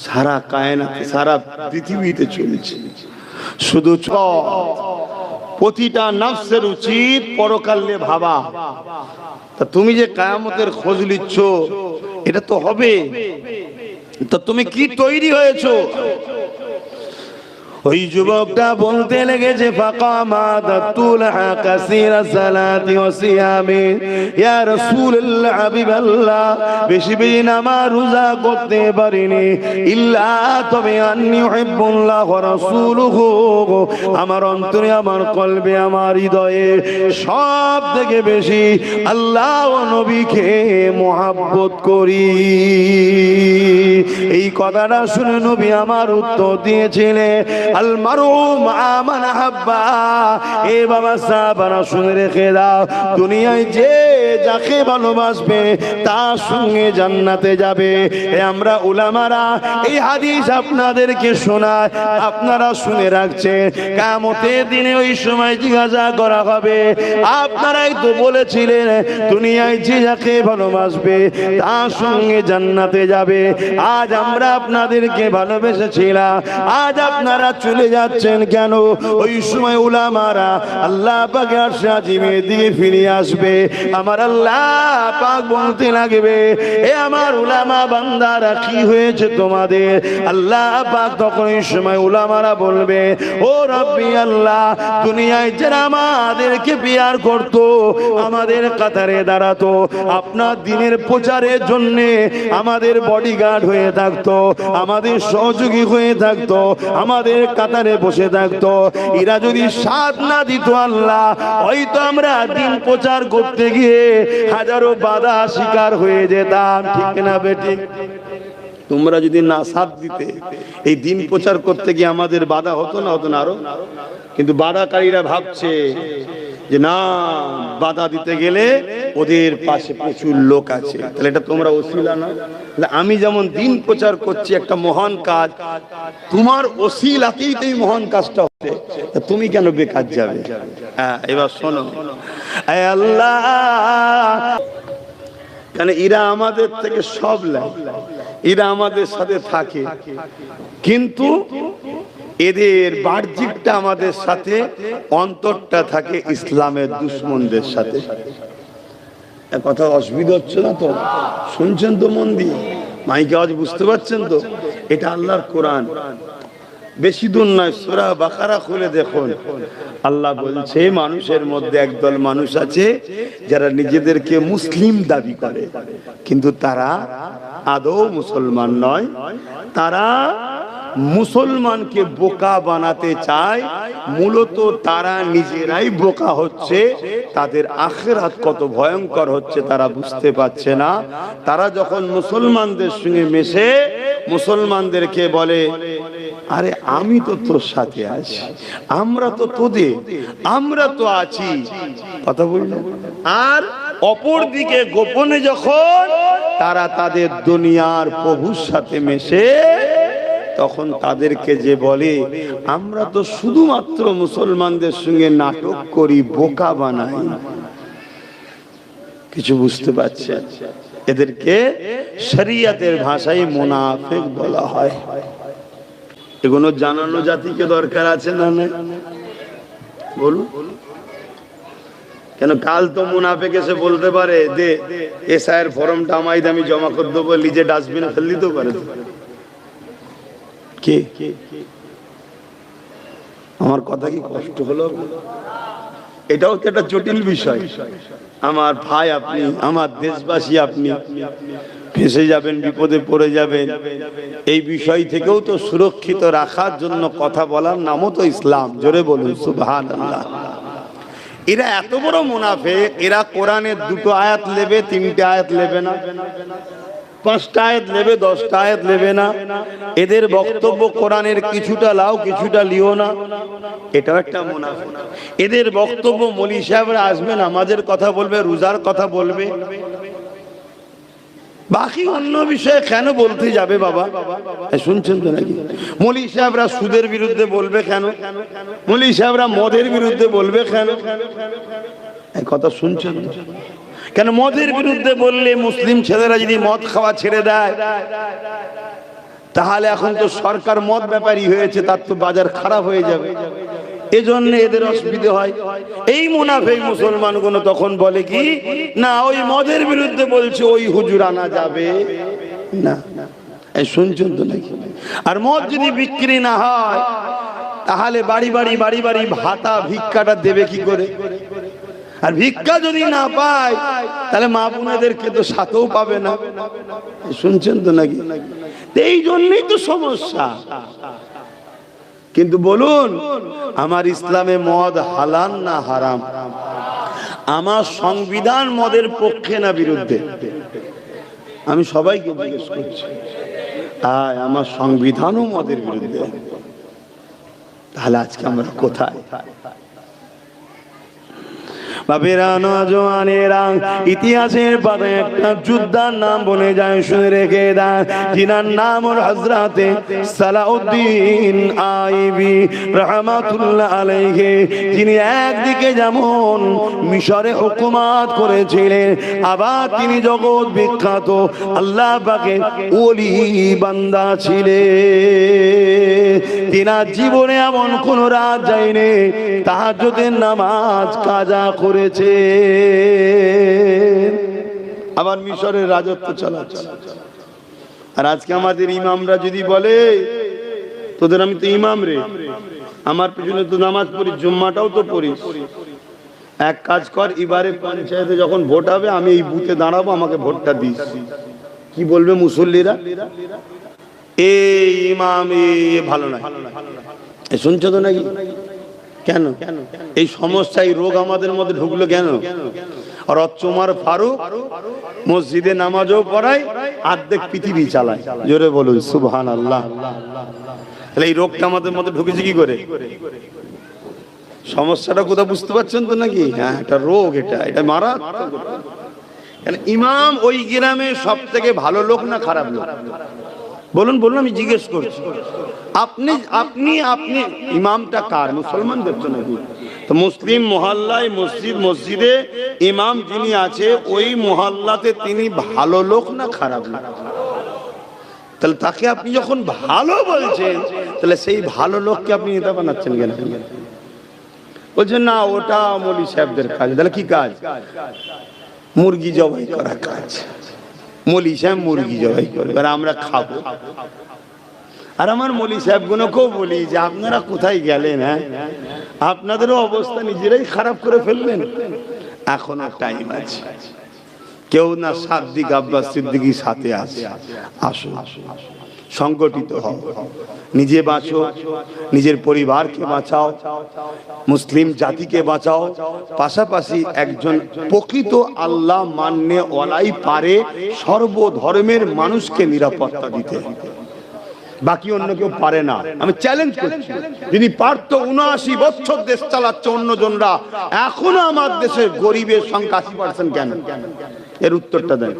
সারা কায়নাতে, সারা পৃথিবীতে চলছে। শুধু প্রতিটা নফসের উচিত পরকালে ভাবা। তা তুমি যে কিয়ামতের খোঁজ নিচ্ছ, এটা তো হবে, তা তুমি কি তৈরি হয়েছো? ওই যুবকটা বলতে লেগেছে, ফাকামাতুলহা কাসীরা সালাতি ওয়া সিয়ামি, ইয়া রাসূলুল্লাহ হাবিবাল্লাহ, বেশি বেশি নামাজ রোজা করতে পারিনি, ইল্লা তবে আন্নী উহিব্বুল্লাহ ওয়া রাসূলুহু, আমার অন্তরে, আমার কলবে, আমার হৃদয়ে সব থেকে বেশি আল্লাহ ও নবীকে মুহাব্বত করি। এই কথাটা শুনে নবী আমার উত্তর দিয়েছিলেন, আল মারউ মা মান হাব্বা। এ বাবা সাহাবারা শুনে রেখে দাও, দুনিয়ায় যে যাকে ভালোবাসবে তার সঙ্গে জান্নাতে যাবে। আমরা উলামারা এই হাদিস আপনাদেরকে শোনায়, আপনারা শুনে রাখছেন। কিয়ামতের দিনে ওই সময় জিজ্ঞাসা করা হবে, আপনারাই তো বলেছিলেন দুনিয়ায় যে যাকে ভালোবাসবে তার সঙ্গে জান্নাতে যাবে। আজ আমরা আপনাদেরকে ভালোবেসেছিলাম, আজ আপনারা চলে যাচ্ছেন কেন? ওই সময় উলামারা আল্লাহ পাকের আরশে আজিমের দিকে ফিরে আসবে। আমার আল্লাহ পাক বলতে লাগবে, এ আমার উলামা বান্দারা কি হয়েছে তোমাদের? আল্লাহ পাক তখন এই সময় উলামারা বলবে, ও রব্বি আল্লাহ, দুনিয়ায় যারা আমাদেরকে বিয়ার করতো, আমাদের কাতারে দাঁড়াতো, আপনার দিনের প্রচারের জন্য আমাদের বডিগার্ড হয়ে থাকতো, আমাদের সহযোগী হয়ে থাকতো, আমাদের কাতারে বসে থাকতো, এরা যদি সাথ না দিত আল্লাহ, হয়তো আমরা দিন প্রচার করতে গিয়ে হাজারো বাধা শিকার হয়ে যেতাম। ঠিক না বেঠিক? তোমরা যদি না সাথ দিতে, এই দিন প্রচার করতে গিয়ে আমাদের বাধা হতো না? হতো না আরো। কিন্তু বাধাকারীরা ভাবছে যে না, বাধা দিতে গেলে ওদের পাশে প্রচুর লোক আছে, তাহলে এটা তোমরা ওসিলা না। আমি যেমন দিন প্রচার করছি, একটা মহান কাজ, তোমার ওসিলাতেই তো এই মহান কাজটা হচ্ছে, তুমি কেন বেকার যাবে? হ্যাঁ, এবার শোনো, আল্লাহ, কেন এরা আমাদের থেকে সব লাই, এরা আমাদের সাথে থাকে, কিন্তু এদের বাহ্যিকটা আমাদের সাথে, অন্তরটা থাকে ইসলামের দুশমনদের সাথে। কথা অসুবিধা হচ্ছে না তো? শুনছেন তো মন দিয়ে? মাইকে আওয়াজ বুঝতে পারছেন তো? এটা আল্লাহর কোরআন, বেশি দূর নয়, সূরা বাকারা খুলে দেখুন। আল্লাহ বলছে, মানুষের মধ্যে একদল মানুষ আছে যারা নিজেদেরকে মুসলিম দাবি করে, কিন্তু তারা আদৌ মুসলমান নয়। তারা মুসলমানকে বোকা বানাতে চায়, মূলত তারা নিজেরাই বোকা হচ্ছে। তাদের আখিরাত কত ভয়ঙ্কর হচ্ছে তারা বুঝতে পারছে না। তারা যখন মুসলমানদের সঙ্গে মেশে, মুসলমানদেরকে বলে, আরে আমি তো তোর সাথে আছি, আমরা তো তোদের, আমরা তো আছি, কথা বললাম। আর অপর দিকে গোপনে যখন তারা তাদের দুনিয়ার প্রভুর সাথে মেশে, তখন তাদেরকে যে বলে আমরা তো শুধুমাত্র মুসলমানদের সঙ্গে নাটক করি, বোকা বানাই। কিছু বুঝতে পারছেন? এদেরকে শরিয়তের ভাষায় মুনাফিক বলা হয়। এগুলো জানানো জাতিকে দরকার আছে না? বলুন কেন? কাল তো মুনাফিক এসে বলতে পারে দে এসআইয়ের ফর্মটা আমায় আমি জমা করে দেবো, নিজে ডাস্টবিনে ফেলে দিতে পারে। কে আমার কথা কি কষ্ট হলো? এটাও তো একটা জটিল বিষয়। আমার ভাই আপনি, আমার দেশবাসী আপনি, ফেঁসে যাবেন, বিপদে পড়ে যাবেন। এই বিষয় থেকেও তো সুরক্ষিত রাখার জন্য কথা বলার নামও তো ইসলাম। জোরে বলুন সুবহানাল্লাহ। এরা এত বড় মুনাফিক, এরা কোরআনের 2টো আয়াত নেবে, 3টে আয়াত নেবে না, 5টা আয়াত নেবে, 10টা আয়াত নেবে না। এদের বক্তব্য কোরআনের কিছুটা লাও কিছুটা লিও না, এটাও একটা মুনাফিক। এদের বক্তব্য মৌলী সাহেবরা আসবেন, আমাদের কথা বলবে, রোজার কথা বলবে, বাকি অন্য বিষয়ে কেন বলতে যাবে বাবা? শুনছেন তো নাকি? মৌলী সাহেবরা সুদের বিরুদ্ধে বলবে কেন? মৌলী সাহেবরা মদের বিরুদ্ধে বলবে কেন? এই কথা শুনছেন? কেন মদের বিরুদ্ধে বললে মুসলিম ছেলেরা যদি মদ খাওয়া ছেড়ে দেয়, তাহলে এখন তো সরকার মদ ব্যাপারী হয়েছে, তার তো বাজার খারাপ হয়ে যাবে। এজন্য এদের অসুবিধা হয়। এই মুনাফিক মুসলমানগুলো তখন বলে কি না, ওই মদের বিরুদ্ধে বলছে, ওই হুজুর আনা যাবে না। এই শুনছেন তো নাকি? আর মদ যদি বিক্রি না হয়, তাহলে বাড়ি বাড়ি ভাতা ভিক্ষাটা দেবে কি করে? আর ভিক্ষা যদি না পায়, তাহলে মা বোনেদেরকে তো সাথেও পাবে না। শুনছেন তো নাকি? এই জন্যই তো সমস্যা। কিন্তু বলুন, আমার ইসলামে মদ হালাল না হারাম? আমার সংবিধান মদের পক্ষে না বিরুদ্ধে? আমি সবাইকে জিজ্ঞেস করছি, আমার সংবিধানও মদের বিরুদ্ধে। তাহলে আজকে আমরা কোথায়? বাবেরা নওজওয়ানেরা, ইতিহাসের পাতায় একটা যোদ্ধার নাম বলে যায়, শুনে রেখে দেন, যিনার নাম হল হযরতে সালাউদ্দিন আইবি রাহমাতুল্লাহ আলাইহি। যিনি একদিকে যেমন মিশরে হুকুমত করেছিলেন, আবার তিনি জগৎ বিখ্যাত আল্লাহ পাকের ওলি বান্দা ছিলেন। তিনার জীবনে এমন কোন রাত যায়নি তাহাজ্জুদের নামাজ কাজা করেছে। আবার মিশরের রাজত্ব চালাচ্ছে। আর আজকে আমাদের ইমামরা যদি বলে তোদের আমি তো ইমাম রে, আমার পিছনে তো নামাজ পড়ি, জুম্মাটাও তো পড়ি, এক কাজ কর, এবারে পঞ্চায়েতে যখন ভোট হবে আমি এই বুথে দাঁড়াবো, আমাকে ভোটটা দিস। কি বলবে মুসল্লিরা? এই ইমাম ভালো নয়। শুনছো তো নাকি? কেন এই সমস্যা, এই রোগ আমাদের মধ্যে ঢুকলো কেন? আর ওমর ফারুক মসজিদে নামাজও পড়ায়, অর্ধেক পৃথিবী চালায়। জোরে বলুন সুবহানাল্লাহ। তাহলে এই রোগটা আমাদের মধ্যে ঢুকেছে কি করে? সমস্যাটা কোথাও বুঝতে পারছেন তো নাকি? হ্যাঁ, এটা রোগ, এটা মারাত্মক। ইমাম ওই গ্রামে সব থেকে ভালো লোক না খারাপ লোক? বলুন আমি জিজ্ঞেস করছি। আপনি আপনি আপনি ইমামটা কার? মুসলমানদের তো নাকি? তো মুসলিম মহল্লায় মসজিদে ইমাম যিনি আছে, ওই মহল্লাতে তিনি ভালো লোক না খারাপ লোক? তাহলে তাকে আপনি যখন ভালো বলছেন, তাহলে সেই ভালো লোককে আপনি নেতা বানাচ্ছেন কেন? বলছেন না ওটা মৌলী সাহেবদের কাজ। তাহলে কি কাজ? মুরগি জবাই করা কাজ। মৌলী সাহেব মুরগি জবাই করবে আর আমরা খাবো। আর আমার মৌলী সাহেবগুলোকেও বলি যে আপনারা কোথায় গেলেন? হ্যাঁ, আপনাদেরও অবস্থা নিজেরাই খারাপ করে ফেললেন। এখনো টাইম আছে। কেউ না সাদ্দিক আব্বাস সিদ্দিকী সাথে আছে, আসো সংগঠিত হও, নিজে বাঁচো, নিজের পরিবারকে বাঁচাও, মুসলিম জাতিকে বাঁচাও। পাশাপাশি একজন প্রকৃত আল্লাহ মান্যে ওয়ালাই পারে সর্বধর্মের মানুষকে নিরাপত্তা দিতে। বাকি অন্য কেউ পারে না। আমি চ্যালেঞ্জ করছি, যদি পারতো 79 বছর দেশ চালাচ্ছে অন্যজনরা, এখনো আমার দেশের গরিবের সংখ্যা 80% কেন? এর উত্তরটা দেন।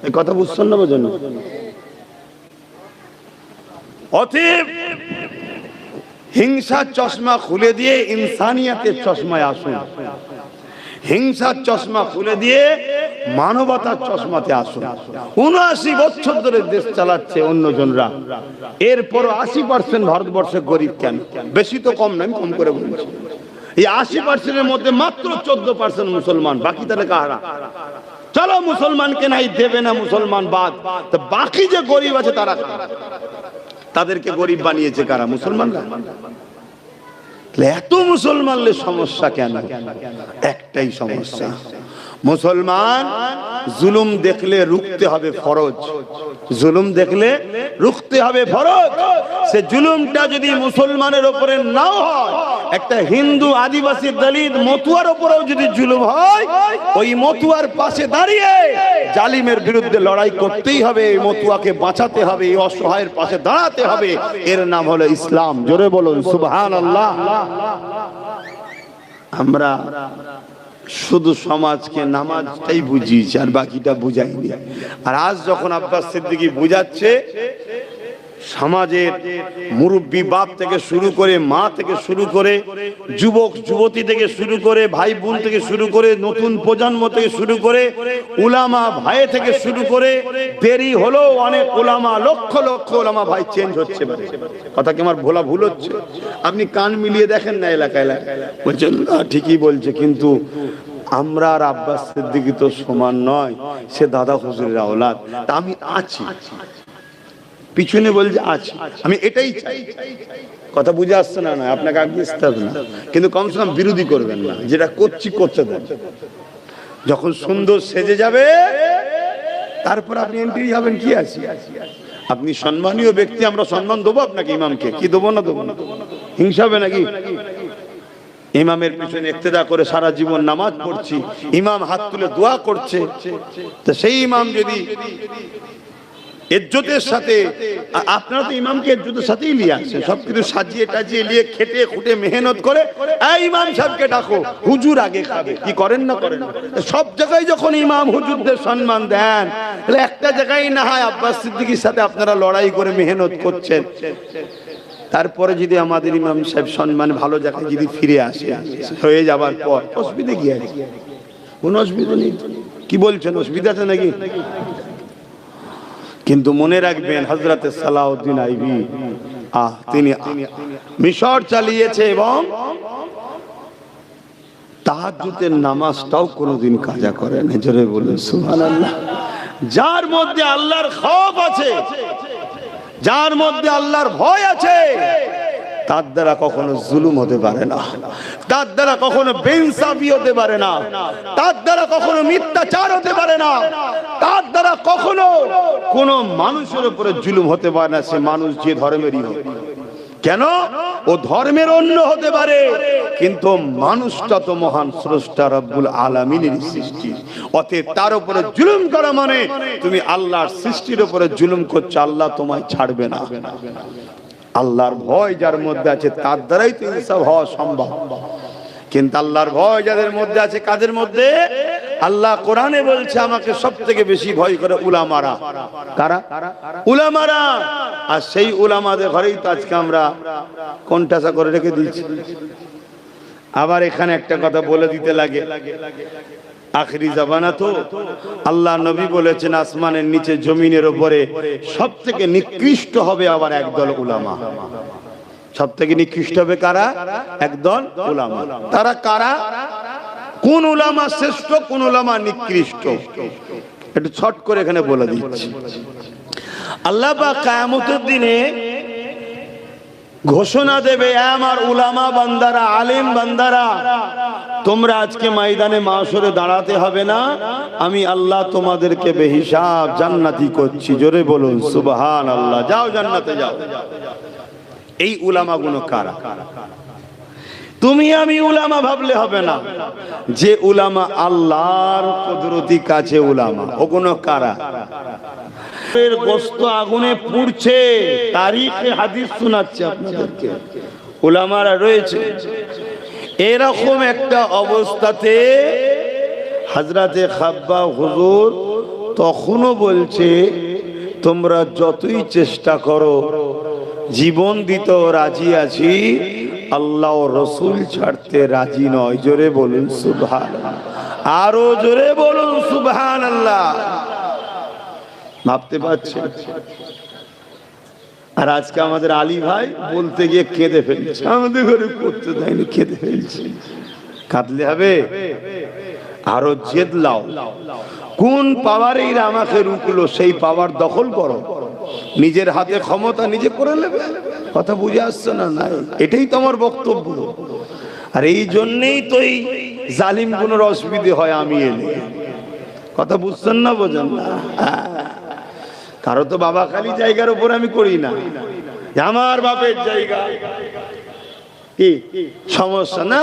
এই কথা বুঝছেন না? বোঝেন? অতএব হিংসার চশমা খুলে দিয়ে ইনসানিয়াতের চশমায় আসুন। হিংসার চশমা খুলে দিয়ে মানবতার চশমাতে আসুন। 79 বছর ধরে দেশ চালাচ্ছে অন্যজনরা, এরপর 80% ভারতবর্ষে গরিব কেন? বেশি তো কম না, আমি কম করে বলছি। এই 80%-এর মধ্যে মাত্র 14% মুসলমান, বাকি তাহলে কারা? চলো মুসলমানকে নাই দেবে না, মুসলমান বাদ, তো বাকি যে গরিব আছে তারা, তাদেরকে গরিব বানিয়েছে কারা? মুসলমানরা। এত মুসলমানদের সমস্যা কেন? একটাই সমস্যা, মুসলমান জুলুম দেখলে রুখতে হবে ফরজ। জুলুম দেখলে রুখতে হবে ফরজ। সে জুলুমটা যদি মুসলমানের উপরে নাও হয়, একটা হিন্দু, আদিবাসী, দলিত, মতুয়ার উপরেও যদি জুলুম হয়, ওই মতুয়ার পাশে দাঁড়িয়ে জালিমের বিরুদ্ধে লড়াই করতেই হবে। এই মতুয়াকে বাঁচাতে হবে, এই অসহায়ের পাশে দাঁড়াতে হবে। এর নাম হলো ইসলাম। জোরে বলুন সুবহানাল্লাহ। আমরা শুধু সমাজকে নামাজটাই বুঝিয়েছি, আর বাকিটা বুঝাইনি। আর আজ যখন আব্বাস সিদ্দিকী বুঝাচ্ছে, সমাজের মুরব্বী বাপ থেকে শুরু করে, মা থেকে শুরু করে, যুবক যুবতী থেকে শুরু করে, ভাই বোন থেকে শুরু করে, নতুন প্রজন্ম থেকে শুরু করে, উলামা ভাই থেকে শুরু করে, দেরি হলো অনেক উলামা, লক্ষ লক্ষ উলামা ভাই চেঞ্জ হচ্ছে। কথা কি আমার ভুল হচ্ছে? আপনি কান মিলিয়ে দেখেন না এলাকা এলাকায়, বলছেন ঠিকই বলছে, কিন্তু আমরা আর আব্বাস সিদ্দিকী তো সমান নয়, সে দাদা হুজুরের আওলাদ, তা আমি আছি পিছনে, বলছে আছি, আমি এটাই চাই। কথা বুঝে আসছে না? আপনাকে আগে বুঝতে হবে না, কিন্তু কমসে কম বিরোধী করবেন না, যেটা করছি করতে দেন। যখন সুন্দর সেজে যাবে, তারপর আপনি এন্ট্রি যাবেন, কি আছে? আপনি সম্মানীয় ব্যক্তি, আমরা সম্মান দেবো আপনাকে, ইমামকে কি দেবো না দেবো না? হিংসা হবে নাকি? ইমামের পিছনে ইক্তেদা করে সারা জীবন নামাজ পড়ছি, ইমাম হাত তুলে দোয়া করছে, তো সেই ইমাম যদি ইজ্জতের সাথে, আপনারা তো ইমামকে ইজ্জতের সাথেই নিয়ে আসছেন, সবকিছু সাজিয়ে টাজিয়ে নিয়ে খেটে খুঁটে মেহনত করে, এই ইমাম সাহেবকে ডাকো, হুজুর আগে খাবে, কি করেন না করেন? সব জায়গায় যখন ইমাম হুজুরদের সম্মান দেন, তাহলে একটা জায়গায় না হয় আব্বাস সিদ্দিকীর সাথে আপনারা লড়াই করে মেহনত করছেন, তারপরে যদি আমাদের ইমাম সাহেব সম্মান ভালো জায়গায় যদি ফিরে আসে, হয়ে যাবার পর অসুবিধা কি আছে? কোন অসুবিধা নেই। কি বলছেন, অসুবিধা আছে নাকি? কিন্তু মনে রাখবেন, হযরতে সালাউদ্দিন আইবি তিনি মিশর চালিয়েছে এবং তাহাজ্জুদের নামাজটাও কোনোদিন কাজা করেন। জোরে বলুন সুবহানাল্লাহ। যার মধ্যে আল্লাহর খৌফ আছে, যার মধ্যে আল্লাহর ভয় আছে, তার দ্বারা কখনো জুলুম হতে পারে না, তার দ্বারা কখনো বেইনসাফি হতে পারে না, তার দ্বারা কখনো মিথ্যাচার হতে পারে না, তার দ্বারা কখনো কোনো মানুষের উপরে জুলুম হতে পারে না, সে মানুষ যে ধর্মেরই হোক কেন। ও ধর্মের অন্য হতে পারে, কিন্তু মানুষটা তো মহান স্রষ্টা রব্বুল আলামিনের সৃষ্টি। অতএব তার উপরে জুলুম করা মানে তুমি আল্লাহর সৃষ্টির উপরে জুলুম করছো, আল্লাহ তোমায় ছাড়বে না। আল্লাহর ভয় যার মধ্যে আছে, তার দ্বারাই তো ইনসাফ হওয়া সম্ভব। কিন্তু আল্লাহর ভয় যাদের মধ্যে আছে, কাদের মধ্যে? আল্লাহ কোরআনে বলছে, আমাকে সবথেকে বেশি ভয় করে উলামারা। কারা? উলামারা। আর সেই উলামাদের ঘরেই তো আজকে আমরা কোণঠাসা করে রেখে দিয়েছি। আবার এখানে একটা কথা বলে দিতে লাগে, আখেরি জামানা তো, আল্লাহ নবী বলেছেন আসমানের নিচে জমিনের উপরে সবথেকে নিকৃষ্ট হবে আবার একদল উলামা। সবথেকে নিকৃষ্ট হবে কারা? একদল উলামা। তারা কারা? কোন উলামা শ্রেষ্ঠ, কোন উলামা নিকৃষ্ট, একটু ছট করে এখানে বলে দিচ্ছি। আল্লাহ পাক কিয়ামতের দিনে ঘোষণা দেবে, আমার উলামা বান্দারা, আলেম বান্দারা, তোমরা আজকে ময়দানে মাশরে দাঁড়াতে হবে না, আমি আল্লাহ তোমাদেরকে বেহিসাব জান্নাতি করছি। জোরে বলুন সুবহানাল্লাহ। যাও জান্নাতে যাও। এই উলামাগুলো কারা? তুমি আমি উলামা ভাবলে হবে না, যে উলামা আল্লাহর কুদরতি কাছে উলামা, ওগুলো কারা? গোস্ত আগুনে পুড়ছে, তারিখে হাদিস শোনাচ্ছে আপনাদেরকে, উলামারা রয়েছে। এরকম একটা অবস্থাতে হযরতে খাব্বাব হুজুর তখনও বলছে, তোমরা যতই চেষ্টা করো, জীবন দিতেও রাজি আছি, আল্লাহ ও রসুল ছাড়তে রাজি নয়। জোরে বলুন সুবহানাল্লাহ, আরো জোরে বলুন সুবহানাল্লাহ। ভাবতে পারছেন? আর আজকে আমাদের আলী ভাই বলতে গিয়ে কেঁদে ফেলছে, আমাদের ঘরে করতে দেয়নি, কেঁদে ফেলছে। কাঁদলে হবে? আরো জেদ লাও। কোন পাওয়ারে এরা আমাকে রুকলো, সেই পাওয়ার দখল করো, নিজের হাতে ক্ষমতা নিজে করে নেবে। কথা বুঝে আসছে না? নাই, এটাই তো আমার বক্তব্য। আর এই জন্যেই তো এই জালিম গুলোর অসুবিধে হয় আমি এলে। কথা বুঝছেন না? বোঝেন না? কারো তো বাবা খালি জায়গার উপর আমি করি না, আমার বাপের জায়গা, কি সমস্যা না?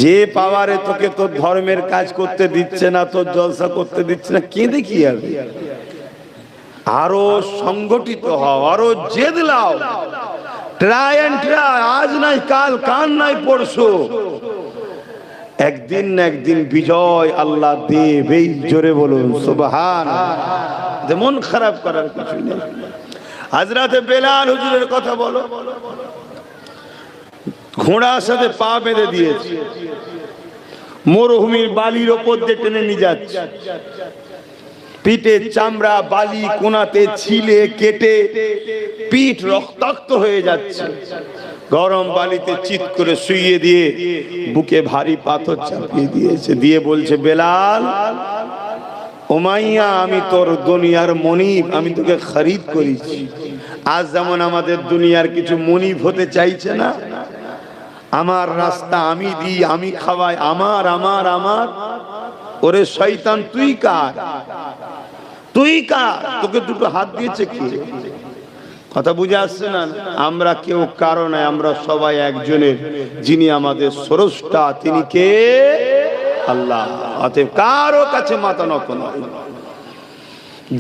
যে পাওয়ারে তোকে তোর ধর্মের কাজ করতে দিচ্ছে না, তোর জলসা করতে দিচ্ছে না, কেঁদে কি হবে? আরো সংগঠিত হও, আরো জেদ লাও, ট্রাই এন্ড ট্রাই, আজ নাই কাল, কাল নাই পরশু, একদিন না একদিন বিজয় আল্লাহ দেবেই। জোরে বলুন সুবহানাল্লাহ। মন খারাপ করার কিছু নেই। হযরতে বেলাল হুজুরের কথা বলো, ঘোড়ার সাথে পা বেঁধে দিয়েছে, মরুভূমির বালির ওপর দিয়ে টেনে নিয়ে যাচ্ছে, পিঠে চামড়া বালি কোনাতে ছিলে কেটে পিঠ রক্তাক্ত হয়ে যাচ্ছে, গরম বালিতে চিৎ করে শুইয়ে দিয়ে বুকে ভারী পাথর চাপিয়ে দিয়েছে, দিয়ে বলছে, বেলাল উমাইয়া, আমি তোর দুনিয়ার মনিব, আমি তোকে খরিদ করেছি। আজ যেমন আমাদের দুনিয়ার কিছু মনিব হতে চাইছে না, আমার রাস্তা আমি দিই, আমি খাওয়াই, আমার আমার আমার। ওরে শয়তান, তুই কার? তুই কার? তোকে দুটো হাত দিয়েছে কি? কথা বুঝে আসছে না? আমরা কেউ কারো নাই, আমরা সবাই একজনের, যিনি আমাদের স্রষ্টা, তিনি কে? আল্লাহ। অতএব কারো কাছে মাথা নত নয়।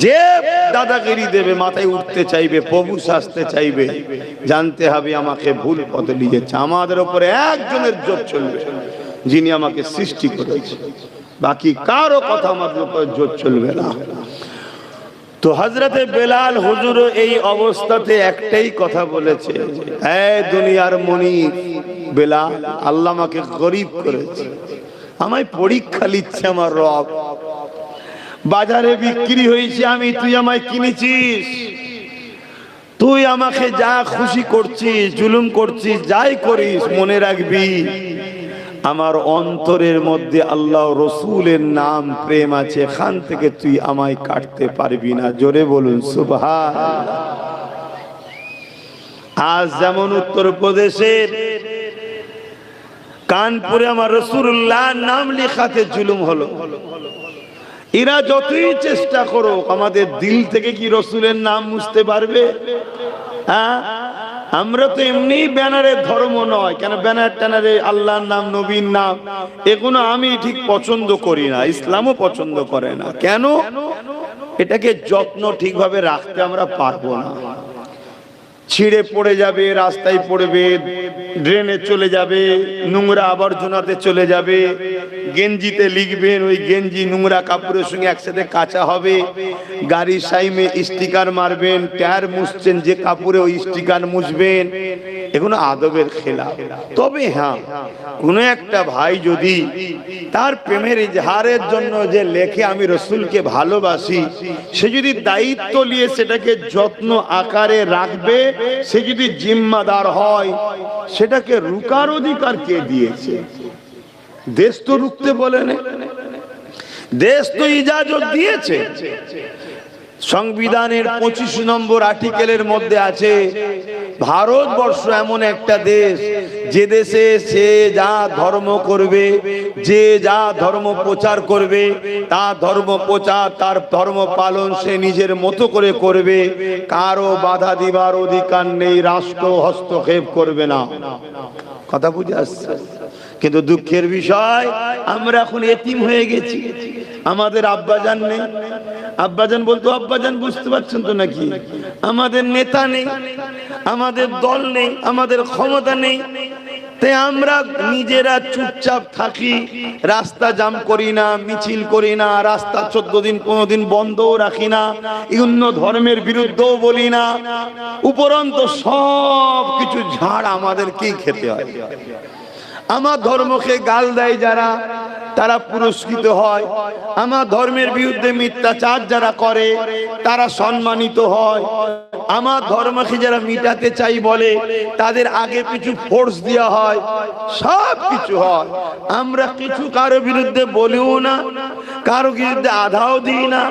যে দাদাগিরি দেবে, মাথায় উঠতে চাইবে, প্রভু সাজতে চাইবে, জানতে হবে আমাকে ভুল পথে নিয়েছে। আমাদের উপরে একজনের জোর চলবে, যিনি আমাকে সৃষ্টি করেছে, বাকি কারো কথা আমাদের উপরে জোর চলবে না। তো হযরতে বেলাল হুজুর এই অবস্থাতে একটাই কথা বলেছে, এই দুনিয়ার মনিব বেলাল, আল্লাহ আমাকে গরিব করেছে, আমায় পরীক্ষা নিচ্ছে আমার রব। বাজারে বিক্রি হয়েছে আমি, তুই আমায় কিনেছিস, তুই আমাকে যা খুশি করছিস, জুলুম করছিস, যাই করিস, মনে রাখবি আমার অন্তরের মধ্যে আল্লাহ রসুলের নাম প্রেম আছে, এখান থেকে তুই আমায় কাটতে পারবি না। জোরে বলুন সুবহানাল্লাহ। আজ যেমন উত্তরপ্রদেশের কানপুরে আমার রাসূলুল্লাহর নাম লেখাতে জুলুম হলো, এরা যতই চেষ্টা করো, আমাদের দিল থেকে কি রসুলের নাম মুছতে পারবে? হ্যাঁ, আমরা তো এমনি ব্যানারের ধর্ম নয়, কেন ব্যানার ট্যানারে আল্লাহর নাম, নবীর নাম, এগুলো আমি ঠিক পছন্দ করি না, ইসলামও পছন্দ করে না। কেন? এটাকে যত্ন ঠিকভাবে রাখতে আমরা পারবো না। ছিঁড়ে পড়ে যাবে, রাস্তায় পড়বে, ড্রেনে চলে যাবে, নোংরা আবর্জনাতে চলে যাবে, গেঞ্জিতে লিখবেন, ওই গেঞ্জি নোংরা কাপড়ের সঙ্গে একসাথে কাঁচা হবে, গাড়ির সাইমে স্টিকার মারবেন, টায়ার মুছছেন যে কাপড়ে ওই স্টিকার মুছবেন, এগুলো আদবের খেলাফ। তবে হ্যাঁ, কোনো একটা ভাই যদি তার প্রেমের ইজহারের জন্য যে লেখে আমি রসুলকে ভালোবাসি, সে যদি দায়িত্ব নিয়ে সেটাকে যত্ন আকারে রাখবে, সে যদি জিম্মাদার হয়, সেটাকে রুকার অধিকার কে দিয়েছে? দেশ তো রুখতে বলেন, দেশ তো ইজাজত দিয়েছে। সংবিধানের 25 নম্বর আর্টিকেলের মধ্যে আছে, ভারতবর্ষ এমন একটা দেশ, যে দেশে সে যা ধর্ম করবে, যে যা ধর্ম প্রচার করবে, তার ধর্ম প্রচার, তার ধর্ম পালন সে নিজের মতো করে করবে, কারো বাধা দিবার অধিকার নেই, রাষ্ট্র হস্তক্ষেপ করবে না। কথা বুঝে আসছে? কিন্তু দুঃখের বিষয়, আমরা এখন এতিম হয়ে গেছি। আমাদের আব্বাজান নেই, আব্বাজান বলতো আব্বাজান, বুঝতে পারছেন তো নাকি? আমাদের নেতা নেই, আমাদের দল নেই, আমাদের ক্ষমতা নেই, তাই আমরা নিজেরা চুপচাপ থাকি, রাস্তা জাম করি না, মিছিল করি না, রাস্তা 14 দিন 15 দিন বন্ধও রাখি না, অন্য ধর্মের বিরুদ্ধেও বলি না, উপরন্ত সব কিছু ঝাড় আমাদেরকেই খেতে হয়। আমার ধর্মকে গাল দেয় যারা, তারা পুরস্কৃত হয়। আমার ধর্মের বিরুদ্ধে মিথ্যাচার যারা করে তারা সম্মানিত হয়। আমার ধর্মকে যারা মিটাতে চাই বলে তাদের আগে পিছু ফোর্স দেওয়া হয়, সব কিছু হয়। আমরা কিছু কারো বিরুদ্ধে বলিও না, কারো বিরুদ্ধে আধাও দিই না।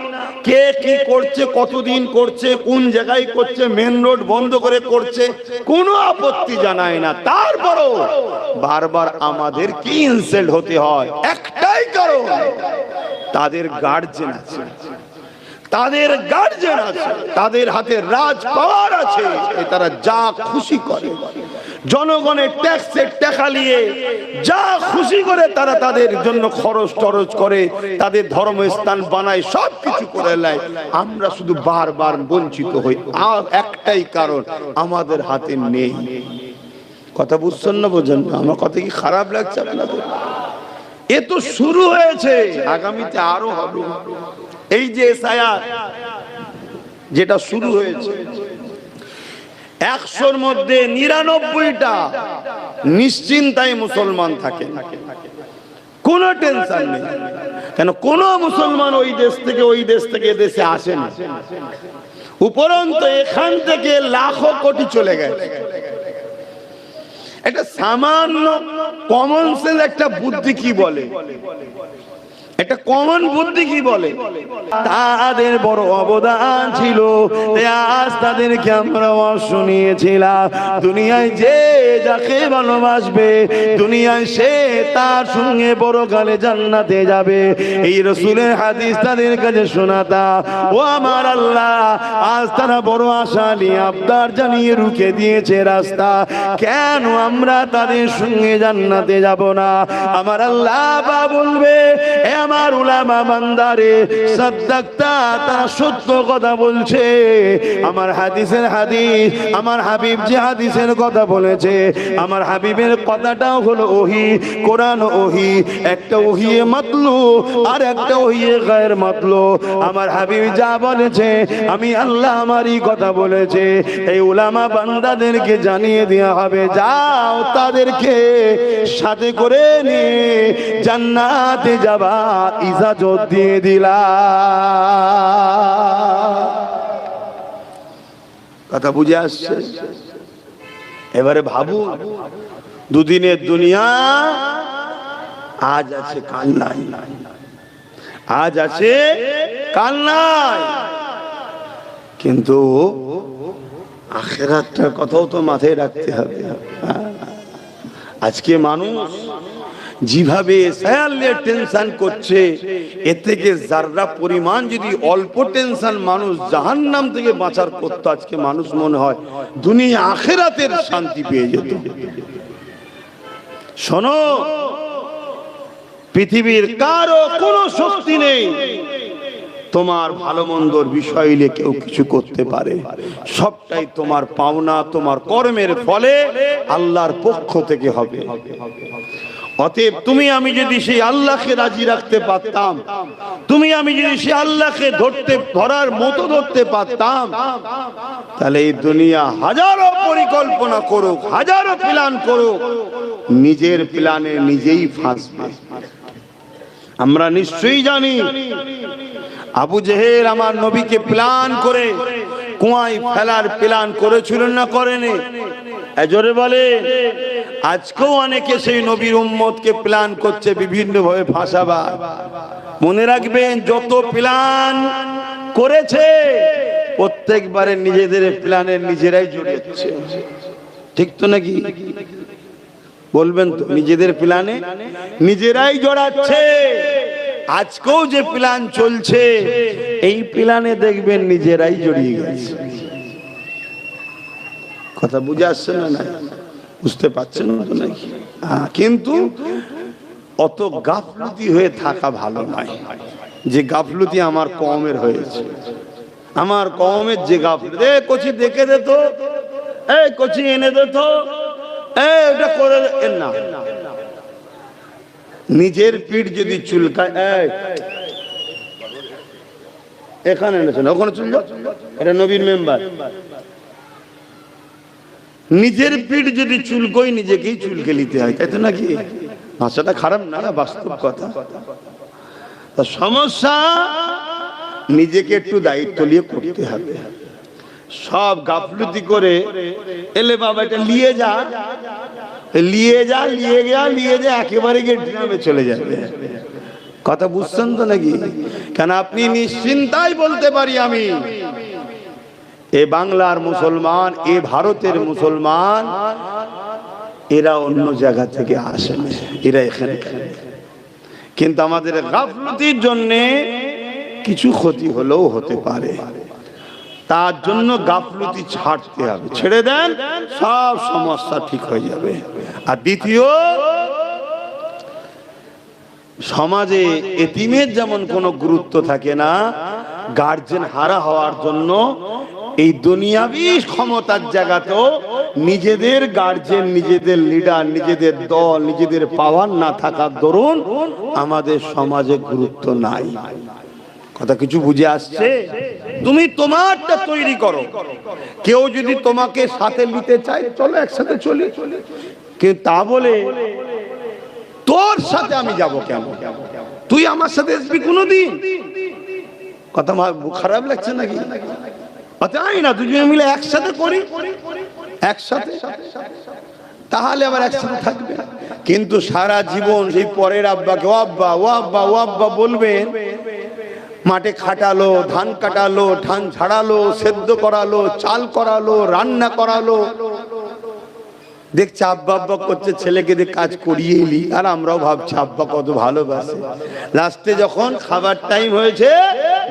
কে কি করছে, কতদিন করছে, কোন জায়গায় করছে, মেন রোড বন্ধ করে করছে, কোনো আপত্তি জানায় না। তারপরও বারবার আমাদের কি ইনসাল্ট হতে হয়? একটাই কারণ, তাদের গার্জেন আছে, তাদের গার্জেন আছে, তাদের হাতে রাজ পাওয়ার আছে, তারা যা খুশি করে, জনগণের ট্যাক্সের টাকা নিয়ে যা খুশি করে তারা তাদের জন্য খরচ টরচ করে, তাদের ধর্মস্থান বানায়, সব কিছু করে নেয়। আমরা শুধু বারবার বঞ্চিত হই। আর একটাই কারণ, আমাদের হাতে নেই। কথা বুঝছেন না? বোঝেন না? আমার কথা কি খারাপ লাগছে আপনাদের? এ তো শুরু হয়েছে, আগামীতে আরো হবে। এই যে এসআইআর যেটা শুরু হয়েছে, 100-র মধ্যে 99টা নিশ্চিন্তায় মুসলমান থাকে, কোনো টেনশন নেই। কেন? কোন মুসলমান ওই দেশ থেকে দেশে আসে না। উপরন্তু এখান থেকে লাখো কোটি চলে গেছে। একটা সামান্য কমন সেন্স, একটা বুদ্ধি কি বলে, একটা কমন বুদ্ধি কি বলে, তাদের বড় অবদান ছিল, আজ তাদেরকে আমরা শুনিয়েছিলাম। দুনিয়ায় যে যাকে ভালোবাসবে, দুনিয়ায় সে তার সঙ্গে পরকালে জান্নাতে যাবে। এই রাসূলের হাদিস তাদের কাছে শোনাতা। ও আমার আল্লাহ, আজ তারা বড় আশা নিয়ে আবদার জানিয়ে রুখে দিয়েছে রাস্তা। কেন আমরা তাদের সঙ্গে জান্নাতে যাব না? আমার আল্লাহ বা বলবে, আমার উলামা বান্দারে সাদ্দাক্তা, তারা সত্য কথা বলছে। আমার হাদিসের হাদিস, আমার হাবিব যে হাদিসের কথা বলেছে, আমার হাবিবের কথাটাও হলো ওহী, কোরআন ওহী। একটা ওহী মাতলু আর একটা ওহী গায়র মাতলু। আমার হাবিব যা বলেছে, আমি আল্লাহ আমারই কথা বলেছে। এই উলামা বান্দাদেরকে জানিয়ে দেওয়া হবে, যাও তাদেরকে সাথে করে নিয়ে জান্নাতে যাবা, ইজাজত দিয়ে দিলা। কথা বুঝে আসছে? এবারে ভাবু, দুদিনের দুনিয়া, আজ আছে কাল নাই, আজ আছে কাল নাই। কিন্তু আখিরাতের কথাও তো মাথায় রাখতে হবে। আজকে মানুষ যেভাবে টেনশন করছে, এ থেকে যারা পরিমাণ যদি অল্প টেনশন মানুষ জাহান্নাম থেকে বাঁচার করতো, আজকে মানুষ মনে হয় দুনিয়া আখিরাতের শান্তি পেয়ে যেত। শোনো, পৃথিবীর কারো কোনো শক্তি নেই তোমার ভালো মন্দর বিষয় নিয়ে কেউ কিছু করতে পারে। সবটাই তোমার পাওনা, তোমার কর্মের ফলে আল্লাহর পক্ষ থেকে হবে। অতএব তুমি আমি যদি সেই আল্লাহকে রাজি রাখতে পারতাম, তুমি আমি যদি সেই আল্লাহকে ধরার মতো ধরতে পারতাম, তাহলে এই দুনিয়া হাজারো পরিকল্পনা করুক, হাজারো প্ল্যান করুক, নিজের প্ল্যানে নিজেই ফাঁসবে। আমরা নিশ্চয়ই জানি আবু জেহেল আমার নবীকে প্ল্যান করে কুয়ায় ফেলার প্ল্যান করেছিল না করেনি? এজরে বলে, আজকেও অনেকে সেই নবীর উম্মতকে প্ল্যান করছে বিভিন্ন ভাবে ফাঁসাবার। মনে রাখবেন, যত প্ল্যান করেছে প্রত্যেকবারে নিজেদের প্ল্যানের নিজেরাই জড়িয়েছে। ঠিক তো নাকি? বলবেন তো? নিজেদের প্ল্যানে নিজেরাই জড়াচ্ছে। আজকেও যে প্ল্যান চলছে, এই প্ল্যানে দেখবেন নিজেরাই জড়িয়ে গেছে। কথা বুঝে আসছে না? না বুঝতে পারছেন তো নাকি? কিন্তু অত গাফলতি হয়ে থাকা ভালো নয়। যে গাফলতি আমার কওমের হয়েছে, আমার কওমের যে গাফলতি। কচি দেখে দে তো, কচি এনে দে তো, এটা করে না। নিজের পিঠ যদি চুলকায়, এখানে এনেছেন ওখানে চুলল, এটা নবীর মেম্বার। নিজের পিঠ যদি চুলকোই নিজেকেই চুলকে নিতে হয়, তাই তো নাকি? ভাষাটা খারাপ না, বাস্তব কথা। সমস্যা নিজেকে একটু দায়িত্ব নিয়ে করতে হবে। সব গাফলতি করে এলে বাবা এটা নিয়ে যা, একেবারে গিয়ে ড্রামে চলে যাবে। কথা বুঝছেন তো নাকি? কেন আপনি নিশ্চিন্তায় বলতে পারি আমি, এ বাংলার মুসলমান, এ ভারতের মুসলমান, এরা অন্য জায়গা থেকে আসে না, এরা এখানে। কিন্তু আমাদের গাফলতির জন্য কিছু ক্ষতি হলেও হতে পারে, তার জন্য গাফলতি ছাড়তে হবে। ছেড়ে দেন, সব সমস্যা ঠিক হয়ে যাবে। আর দ্বিতীয়, সমাজে এতিমের যেমন কোনো গুরুত্ব থাকে না, গার্জেন হারা হওয়ার জন্য এই দুনিয়াবি ক্ষমতার জায়গাতেও নিজেদের গার্জেন, নিজেদের লিডার, নিজেদের দল, নিজেদের পাওয়ার না থাকার দরুন আমাদের সমাজে গুরুত্ব নাই। কথা কিছু বুঝে আসছে? তুমি তোমারটা তৈরি করো। কেউ যদি তোমাকে সাথে নিতে চায়, চলো একসাথে চলি, কিন্তু তা বলে তোর সাথে আমি যাব কেন, তুই আমার সাথে আসবি কোনোদিন? কথা খারাপ লাগছে নাকি? তাই না, দুজনে মিলে একসাথে করি, একসাথে, তাহলে আবার একসাথে থাকবে। কিন্তু সারা জীবন সেই পরের আব্বাকে ও আব্বা, ও আব্বা, ও আব্বা বলবেন। মাঠে খাটালো, ধান কাটালো, ধান ঝাড়ালো, সেদ্ধ করালো, চাল করালো, রান্না করালো, দেখছে আব্বা আব্বা করছে, ছেলেকে দিয়ে কাজ করিয়ে এলি। আর আমরাও ভাবছি আব্বা কত ভালোবাসে। লাস্টে যখন খাবার টাইম হয়েছে,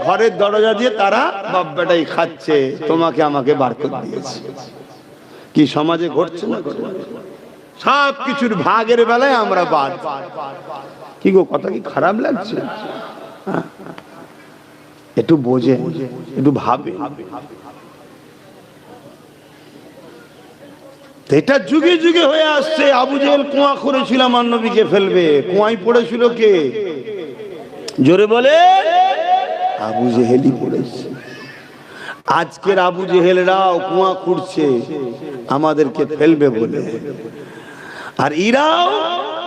ঘরের দরজা দিয়ে তারা বাব্বাটাই খাচ্ছে, তোমাকে আমাকে বার করে দিয়েছে। কি সমাজে ঘটছে না? সব কিছুর ভাগের বেলায় আমরা বাদ। কি গো, কথা কি খারাপ লাগছে? একটু বোঝে, একটু ভাবে। এটা যুগে যুগে হয়ে আসছে। আবু জেহেল কুয়া করেছিল আমার নবীকে ফেলবে, কুয়ায় পড়েছিল কে? জোরে বলে, আবু জেহেলই পড়েছে। আজকের আবু জেহেলরাও কুয়া খুঁড়ছে আমাদেরকে ফেলবে বলে, আর এরাও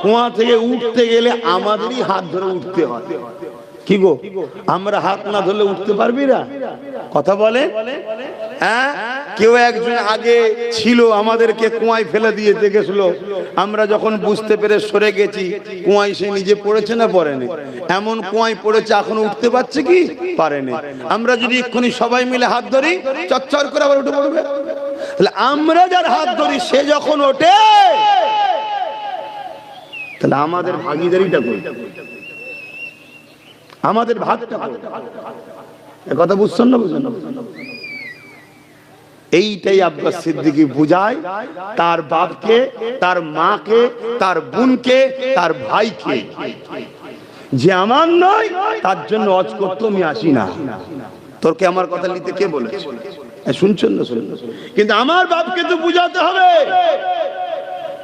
কুয়া থেকে উঠতে গেলে আমাদেরই হাত ধরে উঠতে হয়। কি গো, আমরা হাত না ধরলে উঠতে পারবি না? কথা বলে। হ্যাঁ, কেউ একজন আগে ছিল, আমাদেরকে কুয়ায় ফেলে দিয়ে দেখেছিল। আমরা যখন বুঝতে পেরে সরে গেছি, কুয়ায় সে নিজে পড়েছে না পড়েনি? এমন কুয়ায় পড়েছে, এখনো উঠতে পারছে কি? পারেনি। আমরা যদি এক্ষুনি সবাই মিলে হাত ধরি, চচ্চর করে আবার উঠে পড়বে। তাহলে আমরা যার হাত ধরি, সে যখন ওঠে, তাহলে আমাদের ভাগিদারিটা করি, আমাদের ভাগটা করি। কথা বুঝছেন না? বুঝছেন না? এইটাই আব্বাস সিদ্দিকী বুঝায় তার বাপকে, তার মাকে, তার বোনকে, তার ভাইকে, যে আমার নয় তার জন্য হজ করতে আমি আসি না। তোরকে আমার কথা নিতে কে বলেছে? শুনছেন না? শুনুন। কিন্তু আমার বাপকে তো বুঝাতে হবে।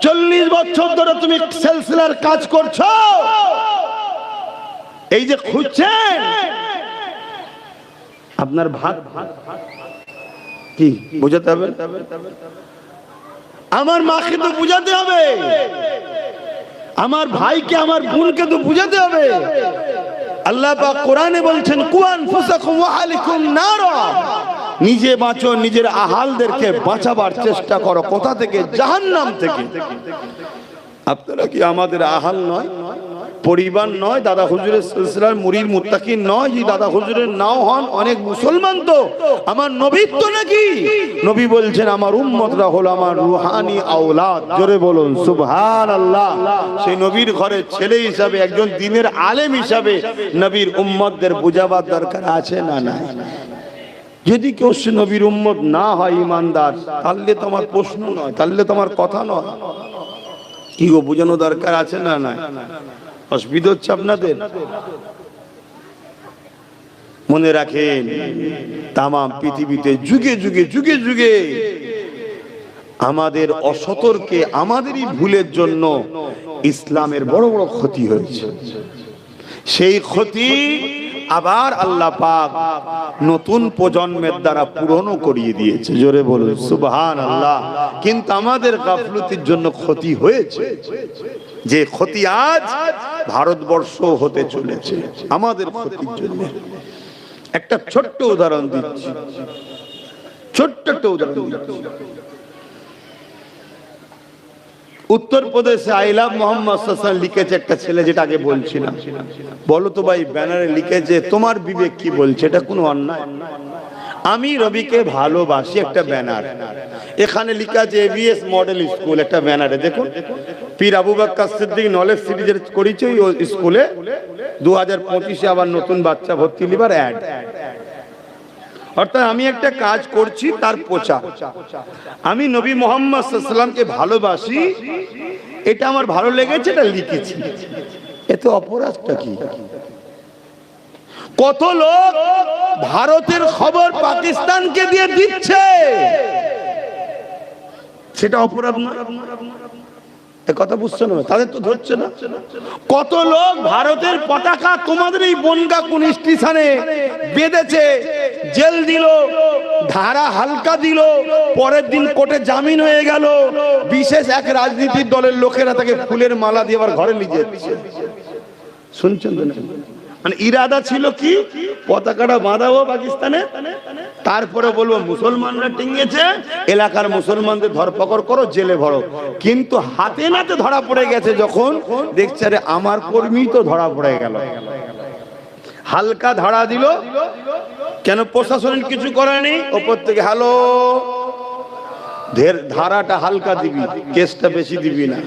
40 বছর ধরে তুমি সেলসিলার কাজ করছো, এই যে খুঁজছেন আপনার ভাগ কি বুঝাতে হবে? আমার মাকে তো বুঝাতে হবে, আমার ভাইকে, আমার বোনকে তো বুঝাতে হবে। আল্লাহ পাক কোরআনে বলছেন, কু আনফুসাকুম ওয়া আহলিকুম নারা, নিজে বাঁচো, নিজের আহালদেরকে বাঁচাবার চেষ্টা করো। কোথা থেকে? জাহান্নাম থেকে। আপনারা কি আমাদের আহাল নয়, পরিবার নয়, দাদা হুজুরের সিলসিলার মুরিদ মুত্তাকিন নয়? যে দাদা হুজুরের নাও হন, অনেক মুসলমান তো আমার নবী তো নাকি? নবী বলছেন আমার উম্মতরা হলো আমার রুহানি আওলাদ। জোরে বলুন সুবহানাল্লাহ। সেই নবীর ঘরের ছেলে হিসাবে, একজন দ্বীনের আলেম হিসাবে নবীর উম্মতদের বুঝাবার দরকার আছে না নাই? যদি কেউ সে নবীর উম্মত না হয়, ইমানদার, তাহলে তোমার প্রশ্ন নয়, তাহলে তোমার কথা নয়। কি গো, বোঝানো দরকার আছে না নাই? অসুবিধা হচ্ছে আপনাদের? মনে রাখেন, তাম পৃথিবীতে যুগে যুগে যুগে যুগে আমাদের অসতর্কে, আমাদেরই ভুলের জন্য ইসলামের বড় বড় ক্ষতি হয়েছে। সেই ক্ষতি আবার আল্লাহ পাক নতুন প্রজন্মের দ্বারা পূরণ করিয়ে দিয়েছে। জোরে বলুন সুবহানাল্লাহ। কিন্তু আমাদের গাফলতির জন্য ক্ষতি হয়েছে, যে ক্ষতি আজ ভারতবর্ষ হতে চলেছে আমাদের ক্ষতির জন্য। একটা ছোট্ট উদাহরণ দিচ্ছি, ছোট্ট একটা উদাহরণ দিচ্ছি। উত্তরপ্রদেশে আই লাভ মোহাম্মদ লিখেছে একটা ছেলে, যেটা আগে বলছিলাম। বলো তো ভাই, ব্যানারে লিখেছে তোমার বিবেক কি বলছে, এটা কোনো অন্যায়? আমি রবিকে ভালোবাসি, একটা ব্যানার। এখানে লেখা আছে এবিএস মডেল স্কুল, একটা ব্যানারে দেখুন পীর আবু বকর সিদ্দিক নলেজ সিরিজের করেছে ওই স্কুলে 2025-এ আবার নতুন বাচ্চা ভর্তি লিবার অ্যাড। অর্থাৎ আমি একটা কাজ করছি, তার প্রচার। আমি নবী মুহাম্মদ সাল্লাল্লাহু আলাইহি ওয়াসাল্লামকে ভালোবাসি, এটা আমার ভালো লেগেছে, এটা লিখেছি। এতে অপরাধটা কি? কত লোক ভারতের খবর পাকিস্তানকে দিয়ে দিচ্ছে, সেটা অপরাধ না? কথা বুঝছো না? তাদের তো ধরছে না। কত লোক ভারতের পতাকা তোমাদের এই বনগা কোন স্টেশনে বেঁধেছে, জেল দিল, ধারা হালকা দিল, পরের দিন কোর্টে জামিন হয়ে গেল, বিশেষ এক রাজনীতির দলের লোকেরা তাকে ফুলের মালা দিয়ে আবার ঘরে নিয়ে যাচ্ছে। শুনছেন তো? মানে ইরাদা ছিল কি, পতাকাটা বাঁধাবো পাকিস্তানে, তারপরে বলবো মুসলমানরা টিঙ্গেছে, এলাকার মুসলমানদের ধরপকড় করো, জেলে ভরো। কিন্তু হাতে নাতে ধরা পড়ে গেছে, যখন দেখছে আরে আমার কর্মী তো ধরা পড়ে গেল, হালকা ধরা দিল। কেন? প্রশাসন কিছু করেনি, ওপর থেকে হ্যালো, ধারাটা হালকা দিবি, কেসটা বেশি দিবি না,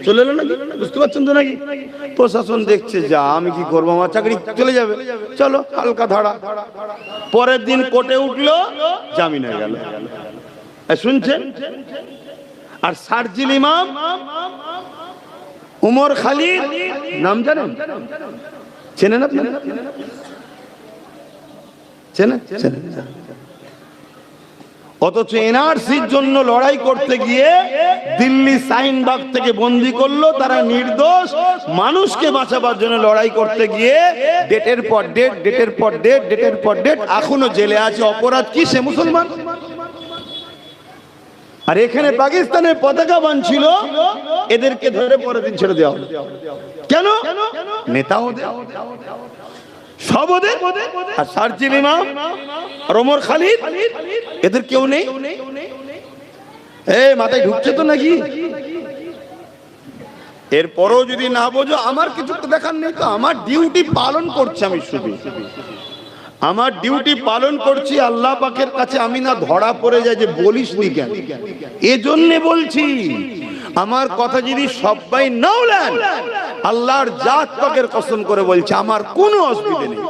চলে এলো নাকি? বুঝতে পারছেন তো নাকি? প্রশাসন দেখছে, যা আমি কি করবো, আমার চাকরি চলে যাবে, চলো হালকা ধারা। পরের দিন কোর্টে উঠলো, জামিন হয়ে গেল। শুনছেন? আর শারজিল ইমাম উমর খালিদ নাম জানেন? চেনেন আপনি? চেনেন? অথচ এনআরসির জন্য লড়াই করতে গিয়ে দিল্লি শাহিনবাগ থেকে বন্দি করলো, তারা নির্দোষ মানুষকে বাঁচাবার জন্য লড়াই করতে গিয়ে ডেটের পর ডেট, ডেটের পর ডেট, ডেটের পর ডেট, এখনো জেলে আছে। অপরাধ কি? সে মুসলমান। আর এখানে পাকিস্তানের পতাকা বাঁধছিল, এদেরকে ধরে পরের দিন ছেড়ে দেওয়া হলো। কেন? নেতা ওদের, সব ওদের। আর শারজিল ইমাম আর ওমর খালিদ, এদের কেউ নেই। মাথায় ঢুকছে তো নাকি? এরপরও যদি না বোঝো, আমার কিছু তো দেখার নেই তো, আমার ডিউটি পালন করছি। আমি শুধু আমার ডিউটি পালন করছি। আল্লাহ পাকের কাছে আমি না ধরা পড়ে যাই যে বলিস নি কেন, এজন্য বলছি। আমার কথা যদি সবাই নাও নেন, আল্লাহর জাত পাকের কসম করে বলছে আমার কোনো অসুবিধা নেই।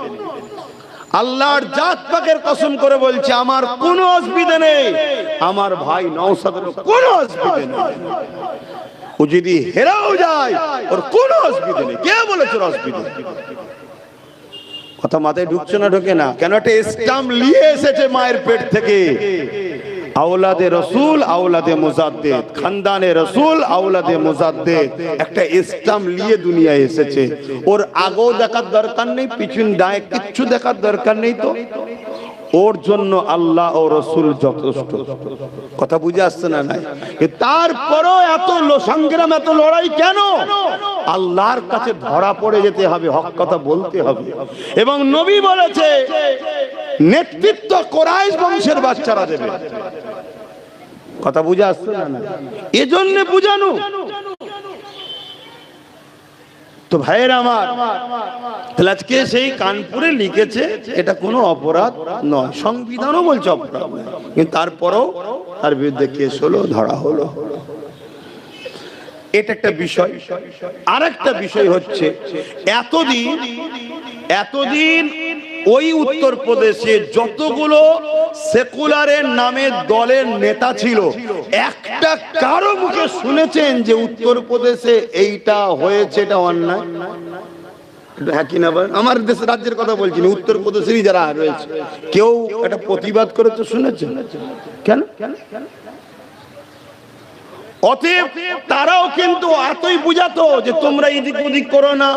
আল্লাহর জাত পাকের কসম করে বলছে আমার কোনো অসুবিধা নেই। আমার ভাই নওশাদের কোনো অসুবিধা নেই। ও যদি হেরাও যায়, ওর কোনো অসুবিধা নেই। কে বলেছে ওর অসুবিধা? কথা মাথায় ঢুকছে না? ঢোকে না কেন? একটা স্টাম্প নিয়ে এসেছে মায়ের পেট থেকে, আওলাদে রসুল আওলাদে মুজাদ্দিদ, খানদানে রসুল আওলাদে মুজাদ্দিদ, একটা স্টাম্প নিয়ে দুনিয়ায় এসেছে। ওর আগেও দেখার দরকার নেই, পিছন ডায়ে কিচ্ছু দেখার দরকার নেই। তো ওর জন্য আল্লাহ ও রসুল যথেষ্ট। কথা বুঝে আসছে না? নাই। তারপরও এত সংগ্রাম, এত লড়াই কেন? আল্লাহর কাছে ধরা পড়ে যেতে হবে, হক কথা বলতে হবে। এবং নবী বলেছে নেতৃত্ব কুরাইশ বংশের বাচ্চারা দেবে। কথা বুঝে আসছে না? এজন্য বুঝানো। তো ভাইয়ের আমার, আজকে সেই কানপুরে লিখেছে এটা কোনো অপরাধ নয়, সংবিধানও বলছে অপরাধ, কিন্তু তারপরও তার বিরুদ্ধে কেস হলো, ধরা হলো। এটা একটা বিষয়। আর একটা বিষয় হচ্ছে, এতদিন ওই উত্তরপ্রদেশে যতগুলো সেকুলারের নামে দলের নেতা ছিল, একটা কারো মুখে শুনেছেন যে উত্তরপ্রদেশে এইটা হয়েছে, এটা অন্যায়? হ্যাঁ কিনা বলেন? আমার দেশের রাজ্যের কথা বলছি না, উত্তরপ্রদেশেরই যারা রয়েছে, কেউ একটা প্রতিবাদ করেছে শুনেছেন? কেন? অতএব তারাও কিন্তু এতই বুঝাতো যে তোমরা এদিক ওদিক করো না,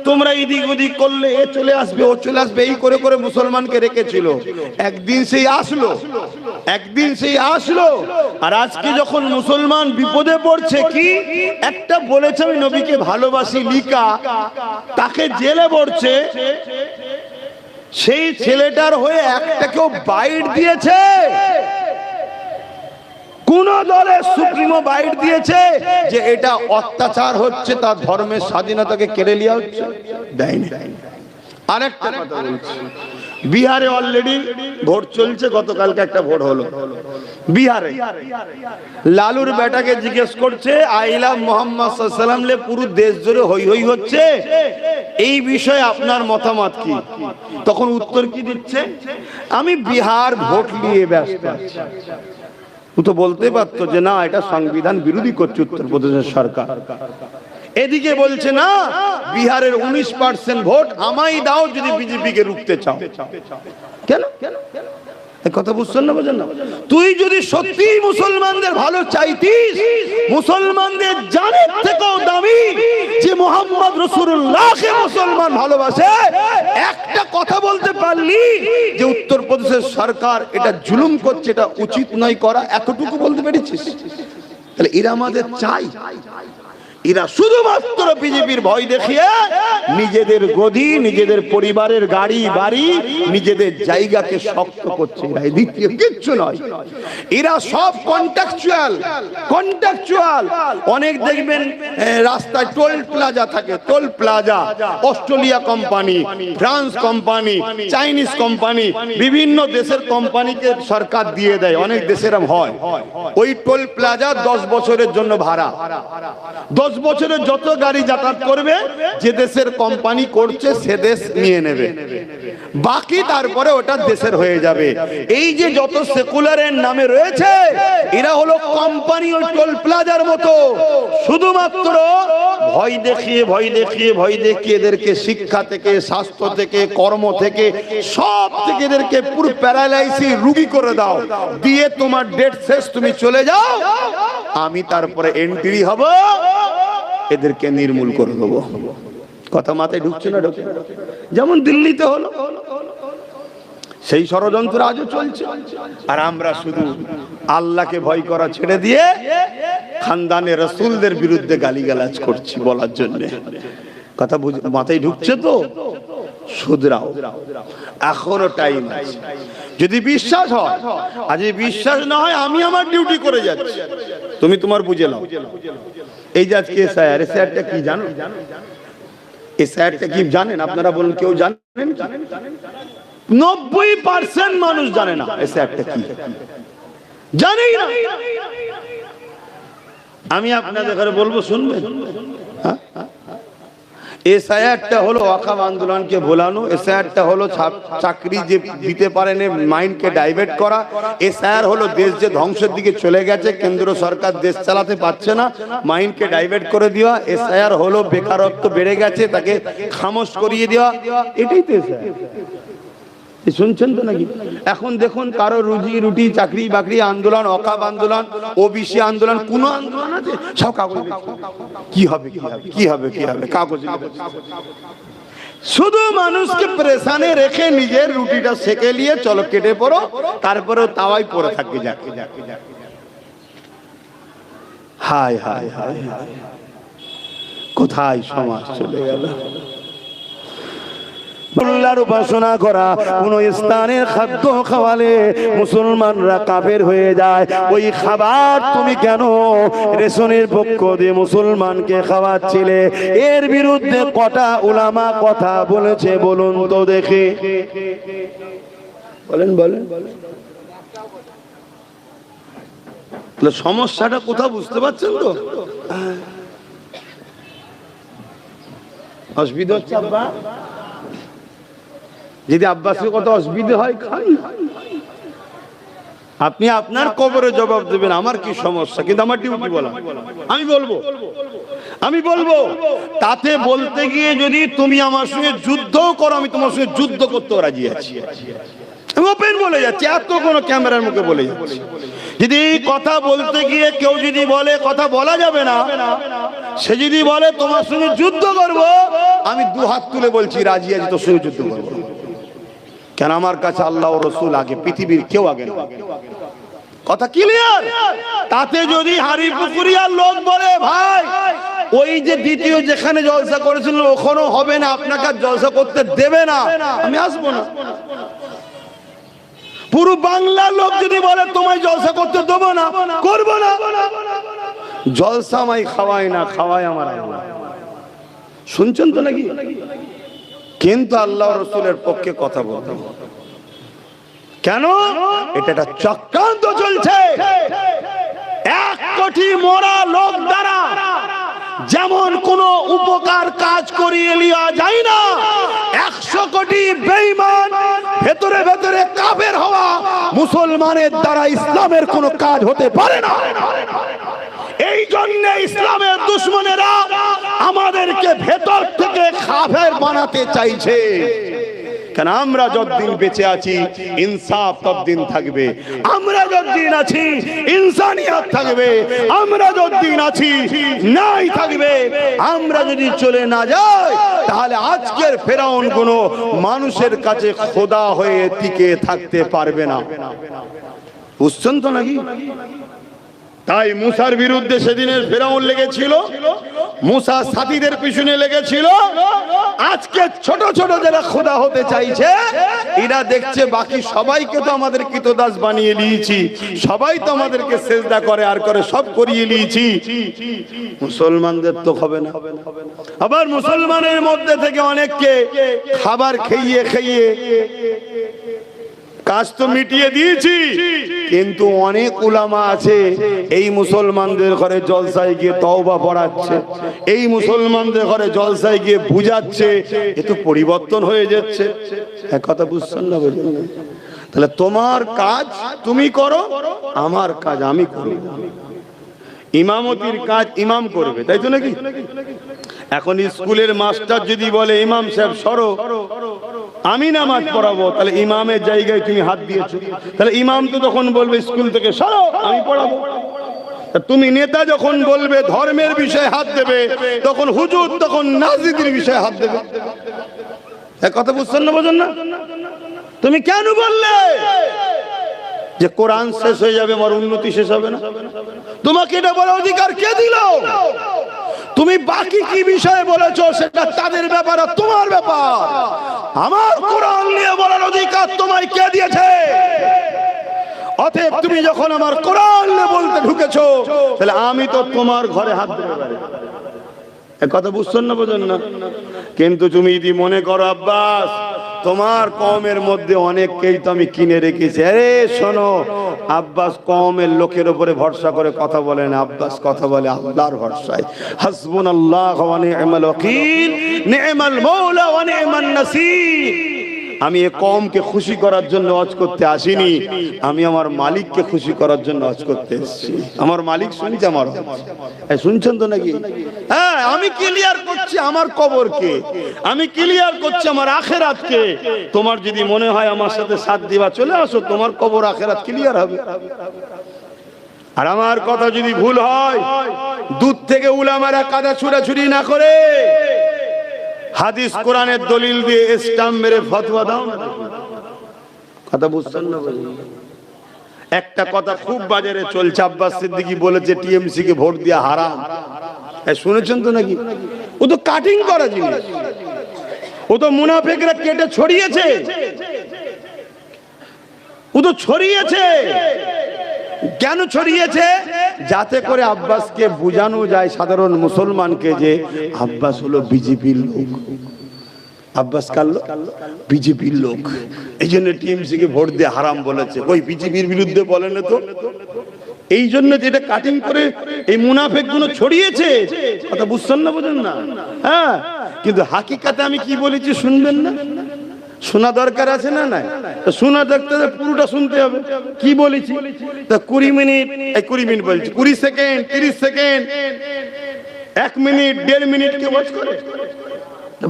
তোমরা এদিক ওদিক করলে এ চলে আসবে ও চলে আসবে, এই করে করে মুসলমানকে রেখেছিল। একদিন সেই আসলো আর আজকে যখন মুসলমান বিপদে পড়ছে, কি একটা বলেছে আমি নবীকে ভালোবাসি লিকা, তাকে জেলে পড়ছে, সেই ছেলেটার হয়ে একটা কেউ বাইট দিয়েছে? কোন দলের সুপ্রিমো বাইট দিয়েছে যে এটা অত্যাচার হচ্ছে, তার ধর্মের স্বাধীনতাকে কেড়ে নেওয়া হচ্ছে? দেয়নি। আরেকটা কথা বলছি, বিহারে অলরেডি ভোট চলছে, গতকালকে একটা ভোট হলো বিহারে। লালুর বেটাকে জিজ্ঞেস করছে আইলা মোহাম্মদ সাল্লাল্লাহু আলাইহি ওয়াসাল্লাম লে পুরো দেশ জুড়ে হই হই হচ্ছে, এই বিষয়ে আপনার মতামত কি? তখন উত্তর কি দিচ্ছে? আমি বিহার ভোট নিয়ে ব্যস্ত আছি। ও তো বলতে পারতো যে না, এটা সংবিধান বিরোধী করছে উত্তরপ্রদেশের সরকার। এদিকে বলছে না, বিহারের 19% ভোট আমায় দাও যদি বিজেপিকে রুখতে চাও। কেন? কথা বুঝছেন না, বোঝেন না? তুই যদি সত্যি মুসলমানদের ভালো চাইতিস, মুসলমানদের জানের থেকেও দামি যে মুহাম্মদ রাসূলুল্লাহকে মুসলমান ভালোবাসে, একটা কথা বলতে পারলি যে উত্তরপ্রদেশের সরকার এটা জুলুম করছে, এটা উচিত নয় করা, এতটুকু বলতে পেরেছিস? তাহলে এরা আমাদের চাই, এরা শুধুমাত্র বিজেপির ভয় দেখিয়ে নিজেদের গদি, নিজেদের পরিবারের গাড়ি বাড়ি, নিজেদের জায়গাকে শক্ত করছে। এরা দ্বিতীয় কিচ্ছু নয়, এরা সব কন্ট্রাকচুয়াল। অনেক দেখবেন রাস্তায় টোল প্লাজা থাকে, toll plaza Australia company, France company, Chinese company, বিভিন্ন দেশের কোম্পানিকে সরকার দিয়ে দেয়। অনেক দেশের হয় ওই টোল প্লাজা 10 বছরের জন্য ভাড়া, 10 বছরে যত গাড়ি যাতায়াত করবে, যে দেশের কোম্পানি করছে সে দেশ নিয়ে নেবে, বাকি তারপরে ওটা দেশের হয়ে যাবে। এই যে যত সেকুলারের নামে রয়েছে, এরা হলো কোম্পানি ওই টোল প্লাজার মতো, শুধুমাত্র ভয় দেখিয়ে এদেরকে শিক্ষা থেকে, স্বাস্থ্য থেকে, কর্ম থেকে, সব থেকে এদেরকে পুরো প্যারালাইসিস রোগী করে দাও, দিয়ে তোমার ডেট শেষ, তুমি চলে যাও, আমি তারপরে এন্ট্রি হব, এদেরকে নির্মূল করে দেবো। কথা মাথায় ঢুকছে না? যেমন দিল্লিতে হলো, সেই ষড়যন্ত্র আজও চলছে। আর আমরা শুধু আল্লাহকে ভয় করা ছেড়ে দিয়ে খানদানে রাসূলদের বিরুদ্ধে গালিগালাজ করছি বলার জন্য। কথা মাথায় ঢুকছে তো? শুধরাও, এখনো টাইম আছে। যদি বিশ্বাস হয়, আর যদি বিশ্বাস না হয়, আমি আমার ডিউটি করে যাচ্ছি, তুমি তোমার বুঝে নাও। এই যে আজকে এসআইআরটা কি জানো? এসআইআরটা কি জানেন আপনারা? বলুন, কেউ জানেন? 90% মানুষ জানে না এসআইআরটা কি, জানেই না। আমি আপনাদের ঘরে বলবো, শুনবেন? এসআইআরটা হলো ওয়াকফ আন্দোলনকে ভোলানো, এসআইআরটা হলো চাকরি যে দিতে পারেন মাইন্ডকে ডাইভার্ট করা, এসআইআর হলো দেশ যে ধ্বংসের দিকে চলে গেছে, কেন্দ্র সরকার দেশ চালাতে পারছে না, মাইন্ডকে ডাইভার্ট করে দেওয়া। এসআইআর হলো বেকারত্ব বেড়ে গেছে, তাকে খামোশ করিয়ে দেওয়া। এটাই তো এসআইআর। শুনছেন তো নাকি? এখন দেখুন, কারো রুজি রুটি, চাকরি বাকরি আন্দোলন, ওয়াকফ আন্দোলন, ওবিসি আন্দোলন, কোন আন্দোলন আছে? সব কাগজ, কি হবে কাগজ। শুধু মানুষকে প্রেসানে রেখে নিজের রুটিটা সেকে নিয়ে চলো কেটে পড়ো, তারপরেও তাওয়াই পড়ে থাকবে। হায় হায় হায়, কোথায় সমাজ চলে গেল? আল্লাহর উপাসনা করা কোন স্থানের খাদ্য খাওয়ালে মুসলমানরা কাফের হয়ে যায়। ওই খাবার তুমি কেন রেশনের পক্ষ দিয়ে মুসলমানকে খাওয়াচ্ছিলে? এর বিরুদ্ধে কটা উলামা কথা বলেছে বলুন তো দেখে? বলেন। সমস্যাটা কোথাও বুঝতে পারছেন তো? অসুবিধা হচ্ছে আব্বা? যদি আব্বাসের কথা অসুবিধা হয়, খাই। আপনি আপনার কবরে জবাব দেবেন, আমার কি সমস্যা, কিন্তু আমার ডিউটি বলা, আমি বলবো। আমি বলবো তাতে বলতে গিয়ে যদি তুমি আমার সঙ্গে যুদ্ধও করো, আমি তোমার সঙ্গে যুদ্ধ করতেও রাজি আছি। আমি ওপেন বলে যাচ্ছি, এত কোনো ক্যামেরার মুখে বলে যাচ্ছি। যদি কথা বলতে গিয়ে কেউ যদি বলে কথা বলা যাবে না, সে যদি বলে তোমার সঙ্গে যুদ্ধ করব, আমি দু হাত তুলে বলছি রাজি আছি তোর সঙ্গে যুদ্ধ করবো। কেন আমার কাছে আল্লাহ ও রসুল আগে, পৃথিবীর কেউ আগে না। কথা ক্লিয়ার? তাতে যদি হারি পুকুরিয়ার লোক বলে ভাই ওই যে দ্বিতীয় যেখানে জলসা করেছিল ওখানেও হবে না, আপনাকে জলসা করতে দেবে না, আমি আসবো না। পুরো বাংলার লোক যদি বলে তোমায় জলসা করতে দেবো না, করবো না। জলসা আমায় খাওয়ায় না, খাওয়ায় আমার আল্লাহ। শুনছেন তো নাকি? কিন্তু আল্লাহ রসুলের পক্ষে কথা বলতে কেন? এটা একটা চক্রান্ত চলছে। 1 কোটি মরা লোক দ্বারা যেমন কোন উপকার কাজ করিয়ে নেওয়া যায় না, 100 কোটি বেঈমান ভেতরে ভেতরে কাফের হওয়া মুসলমানের দ্বারা ইসলামের কোনো কাজ হতে পারে না। এই জন্য ইসলামের দুশমনেরা আমাদেরকে ভেতর থেকে কাফের বানাতে চাইছে। কেন? আমরা যতদিন বেঁচে আছি ইনসাফ ততদিন থাকবে, আমরা যতদিন আছি ইনসানিয়ত থাকবে, আমরা যতদিন আছি নাই থাকবে। আমরা যদি চলে না যাই তাহলে আজকের ফেরাউন কোনো মানুষের কাছে খোদা হয়ে টিকে থাকতে পারবে না। বুঝছেন তো নাকি? তাই মুসার বিরুদ্ধে সেদিনের ফেরাউন লেগেছিল, মুসা সাথীদের পিছনে লেগেছিল। আজকে ছোট ছোট যারা খোদা হতে চাইছে এরা দেখছে বাকি সবাইকে তো আমাদের কৃতদাস বানিয়ে নিয়েছি, সবাই তো আমাদেরকে সেজদা করে আর করে, সব করিয়ে নিয়েছি, মুসলমানদের তো হবে না। আবার মুসলমানের মধ্যে থেকে অনেককে খাবার খাইয়ে খাইয়ে কাজ তো মিটিয়ে দিয়েছি, কিন্তু অনেক উলামা আছে এই মুসলমানদের ঘরে জলসায় গিয়ে তওবা পড়াচ্ছে, এই মুসলমানদের ঘরে জলসায় গিয়ে বুঝাচ্ছে, এ তো পরিবর্তন হয়ে যাচ্ছে। এক কথা বুঝছেন না? বলুন, তাহলে তোমার কাজ তুমি করো, আমার কাজ আমি করব। ইমামতির কাজ ইমাম করবে, তাই তো নাকি? এখন স্কুলের মাস্টার যদি বলে ইমাম সাহেব সরো, আমি নামাজ পড়াবো, তাহলে ইমামের জায়গায় তুমি হাত দিয়েছো, তাহলে ইমাম তো তখন বলবে স্কুল থেকে সরো, আমি পড়াবো। তুমি নেতা যখন বলবে ধর্মের বিষয়ে হাত দেবে, তখন হুজুর তখন নাজিদের বিষয়ে হাত দেবে। এক কথা বুঝছেন না? বোঝেন না? তুমি কেন বললে যে কোরআন শেষ হয়ে যাবে আমার উন্নতি শেষ হবে না? তোমাকে এটা বলার অধিকার কে দিল? তুমি বাকি কি বিষয়ে বলেছো সেটা তাদের ব্যাপার, তোমার ব্যাপার। আমার কোরআন নিয়ে বলার অধিকার তোমায় কে দিয়েছে? অতএব তুমি যখন আমার কোরআন নিয়ে বলতে ঢুকেছো, তাহলে আমি তো তোমার ঘরে হাত দিতে পারি। এক কথা বুঝছেন না? বোঝেন না? কিন্তু তুমি যদি মনে করো আব্বাস তোমার কওমের মধ্যে অনেককেই তো আমি কিনে রেখেছি, আরে শোনো, আব্বাস কওমের লোকের উপরে ভরসা করে কথা বলে না, আব্বাস কথা বলে আল্লাহর ভরসায়। হাসবুনাল্লাহু ওয়া নি'মাল ওয়াকিল, নি'মাল মাওলা ওয়া নি'মান নাসির। আমি এই কওমকে খুশি করার জন্য ওয়াজ করতে আসিনি, আমি আমার মালিককে খুশি করার জন্য ওয়াজ করতে এসেছি। আমার মালিক শুনছে আমার, শুনছেন তো নাকি? হ্যাঁ, আমি ক্লিয়ার করছি আমার কবরকে, আমি ক্লিয়ার করছি আমার আখিরাতকে। তোমার যদি মনে হয় আমার সাথে সাথ দিবা, চলে আসো, তোমার কবর আখিরাত ক্লিয়ার হবে। আর আমার কথা যদি ভুল হয়, দূর থেকে উলামারা কাদা ছুড়াছুড়ি না করে হাদিস কোরআনের দলিল দিয়ে স্টাম্প মেরে ফতোয়া দাও না। কথা বুঝছেন না? একটা কথা খুব বাজারে চলছে, আব্বাস সিদ্দিকী বলেছে টিএমসি কে ভোট দেওয়া হারাম। শুনেছেন তো নাকি? ও তো কাটিং করা জিনিস, ও তো মুনাফিকরা কেটে ছড়িয়েছে, ও তো ছড়িয়েছে। কেন ছড়িয়েছে? যাতে করে আব্বাসকে বোঝানো যায় সাধারণ মুসলমানকে যে আব্বাস হলো বিজেপির লোক, আব্বাস কার লোক? বিজেপির লোক। এই জন্য টিএমসি কে ভোট দিয়ে হারাম বলেছে। ওই বিজেপির বিরুদ্ধে বলে না তো, এই জন্য যেটা কাটিং করে এই মুনাফিক গুলো ছড়িয়েছে। কথা বুঝছেন না? বোঝেন না? হ্যাঁ, কিন্তু হাকিকাতে আমি কি বলেছি শুনবেন না? শোনা দরকার আছে না? নাই শোনা দরকার, পুরোটা শুনতে হবে। কি বলেছি? তা 20 মিনিট, 20 মিনিট বলছি, 20 সেকেন্ড, 30 সেকেন্ড 1 মিনিট 1.5 মিনিট কে ওয়াজ করে,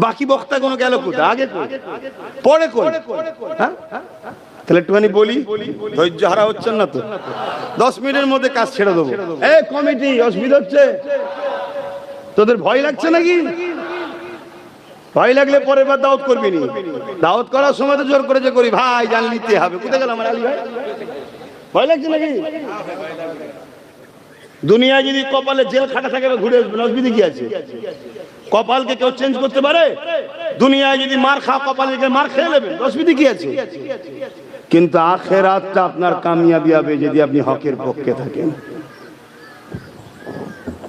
বাকি বক্তা কোনো গেল কোথায়, আগে পরে করে। হ্যাঁ তাহলে একটুখানি বলি, ধৈর্য হারা হচ্ছেন না তো? 10 মিনিটের মধ্যে কাজ ছেড়ে দেবো। এই কমিটি, অসুবিধা হচ্ছে তোদের? ভয় লাগছে নাকি? ভয় লাগলে পরের বার দাওয়াত করবি নি। দাওয়াত করার সময় তো জোর করে যে করি, ভাই জান নিতে হবে। কোথায় গেল আমার আলী ভাই? ভয় লাগছে নাকি? দুনিয়ায় যদি কপালে জেল খাটা থাকে ঘুরে আসবেন, অসুবিধা কি আছে? কপালকে কেউ চেঞ্জ করতে পারে? দুনিয়ায় যদি মার খাওয়া কপালে মার খেয়ে নেবেন, অসুবিধা কি আছে? কিন্তু আখিরাতটা আপনার কামিয়াবি হবে যদি আপনি হকের পক্ষে থাকেন।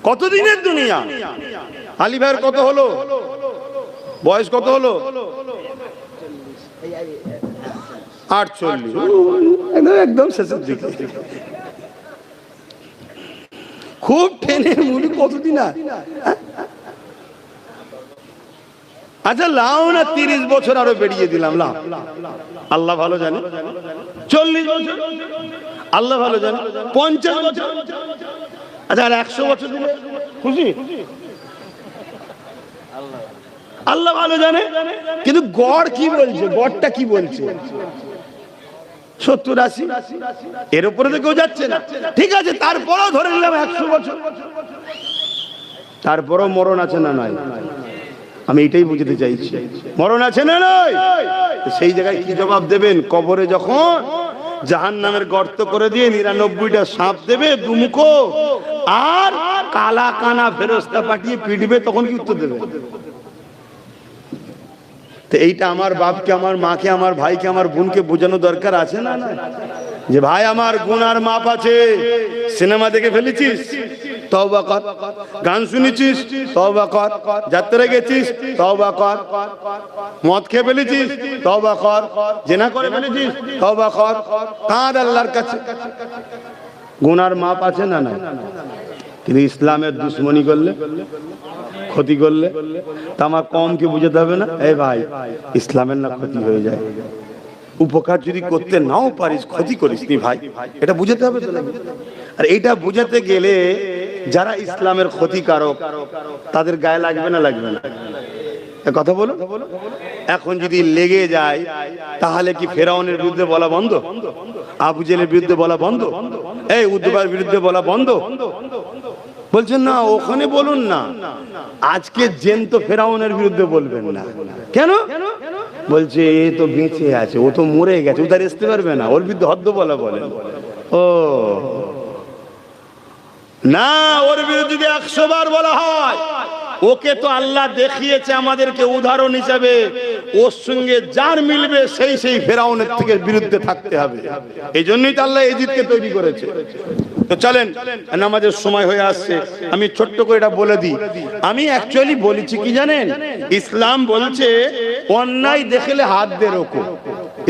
কতদিনের দুনিয়া? আলী ভাইয়ের কত হলো, বয়স কত হলো? 48, একদম শেষের দিকে। খুব টেনে মুড়ি কতদিন? আচ্ছা লাও না 30 বছর আরো বেরিয়ে দিলাম, লাও, আল্লাহ ভালো জানে। 40 বছর আল্লাহ ভালো জানে। 50 বছর, আচ্ছা আর 100 বছর দিলে খুশি? আল্লাহ ভালো জানে। কিন্তু গড় কি বলছে, গড়টা কি বলছে? 70 80, এর উপরে তো কেউ যাচ্ছে না। ঠিক আছে, তারপরেও ধরে নিলাম 100 বছর, তারপরেও মরণ আছে না নাই? আমি এটাই বুঝতে চাইছি, মরণ আছে না নাই? সেই জায়গায় কি জবাব দেবেন? কবরে যখন জাহান্নামের গর্ত করে দিয়ে 99টা সাপ দেবে দুমুখো, আর কালা কানা ফেরেশতা পাঠিয়ে পিটবে, তখন কি উত্তর দেবে? তো এইটা আমার বাপকে, আমার মাকে, আমার ভাইকে, আমার বোনকে বোঝানো দরকার আছে না? যে ভাই আমার গুনার মাপ আছে। সিনেমা দেখে ফেলেছিস, তওবা কর। গান শুনেছিস, তওবা কর। যাত্রা গেছিস, তওবা কর। মদ খেয়ে ফেলেছিস, তওবা কর। জিনা করে ফেলেছিস, তওবা কর। কাঁদ আল্লাহর কাছে। গুনার মাপ আছে না? না। কিন্তু ইসলামের দুশ্মনী করলে, ক্ষতি করলে, তা আমার কম কি বুঝাতে হবে না? এই ভাই, ইসলামের না ক্ষতি হয়ে যায়। উপকার যদি করতে নাও পারিস, ক্ষতি করিস নি ভাই, এটা বুঝাতে হবে তো। আর এইটা বুঝাতে গেলে যারা ইসলামের ক্ষতিকারক তাদের গায়ে লাগবে না? লাগবে না? কথা বলো। এখন যদি লেগে যায়, তাহলে কি ফেরাউনের বিরুদ্ধে বলা বন্ধ? আবু জেলের বিরুদ্ধে বলা বন্ধ? এই উদ্বার বিরুদ্ধে বলা বন্ধ? বলছেন না, ওখানে বলুন না। আজকে জেন তো ফেরাউনের বিরুদ্ধে বলবেন না। কেন? বলছে এ তো বেঁচে আছে, ও তো মরে গেছে, ও তার আসতে পারবে না, ওর বিরুদ্ধে হদ্দ বলা বলেন। ও না, ওর বিরুদ্ধে যদি 100 বার বলা হয়, ওকে তো আল্লাহ দেখিয়েছে আমাদেরকে উদাহরণ হিসাবে, ওর সঙ্গে যার মিলবে সেই ফেরাউনের থেকে বিরুদ্ধে থাকতে হবে। এই জন্যই তো আল্লাহ ইজিদকে তৈরি করেছে। তো চলেন, নামাজের সময় হয়ে আসছে, আমি ছোট্ট করে এটা বলে দিই। আমি অ্যাকচুয়ালি বলেছি কি জানেন, ইসলাম বলছে অন্যায় দেখলে হাত দিয়ে রোকো।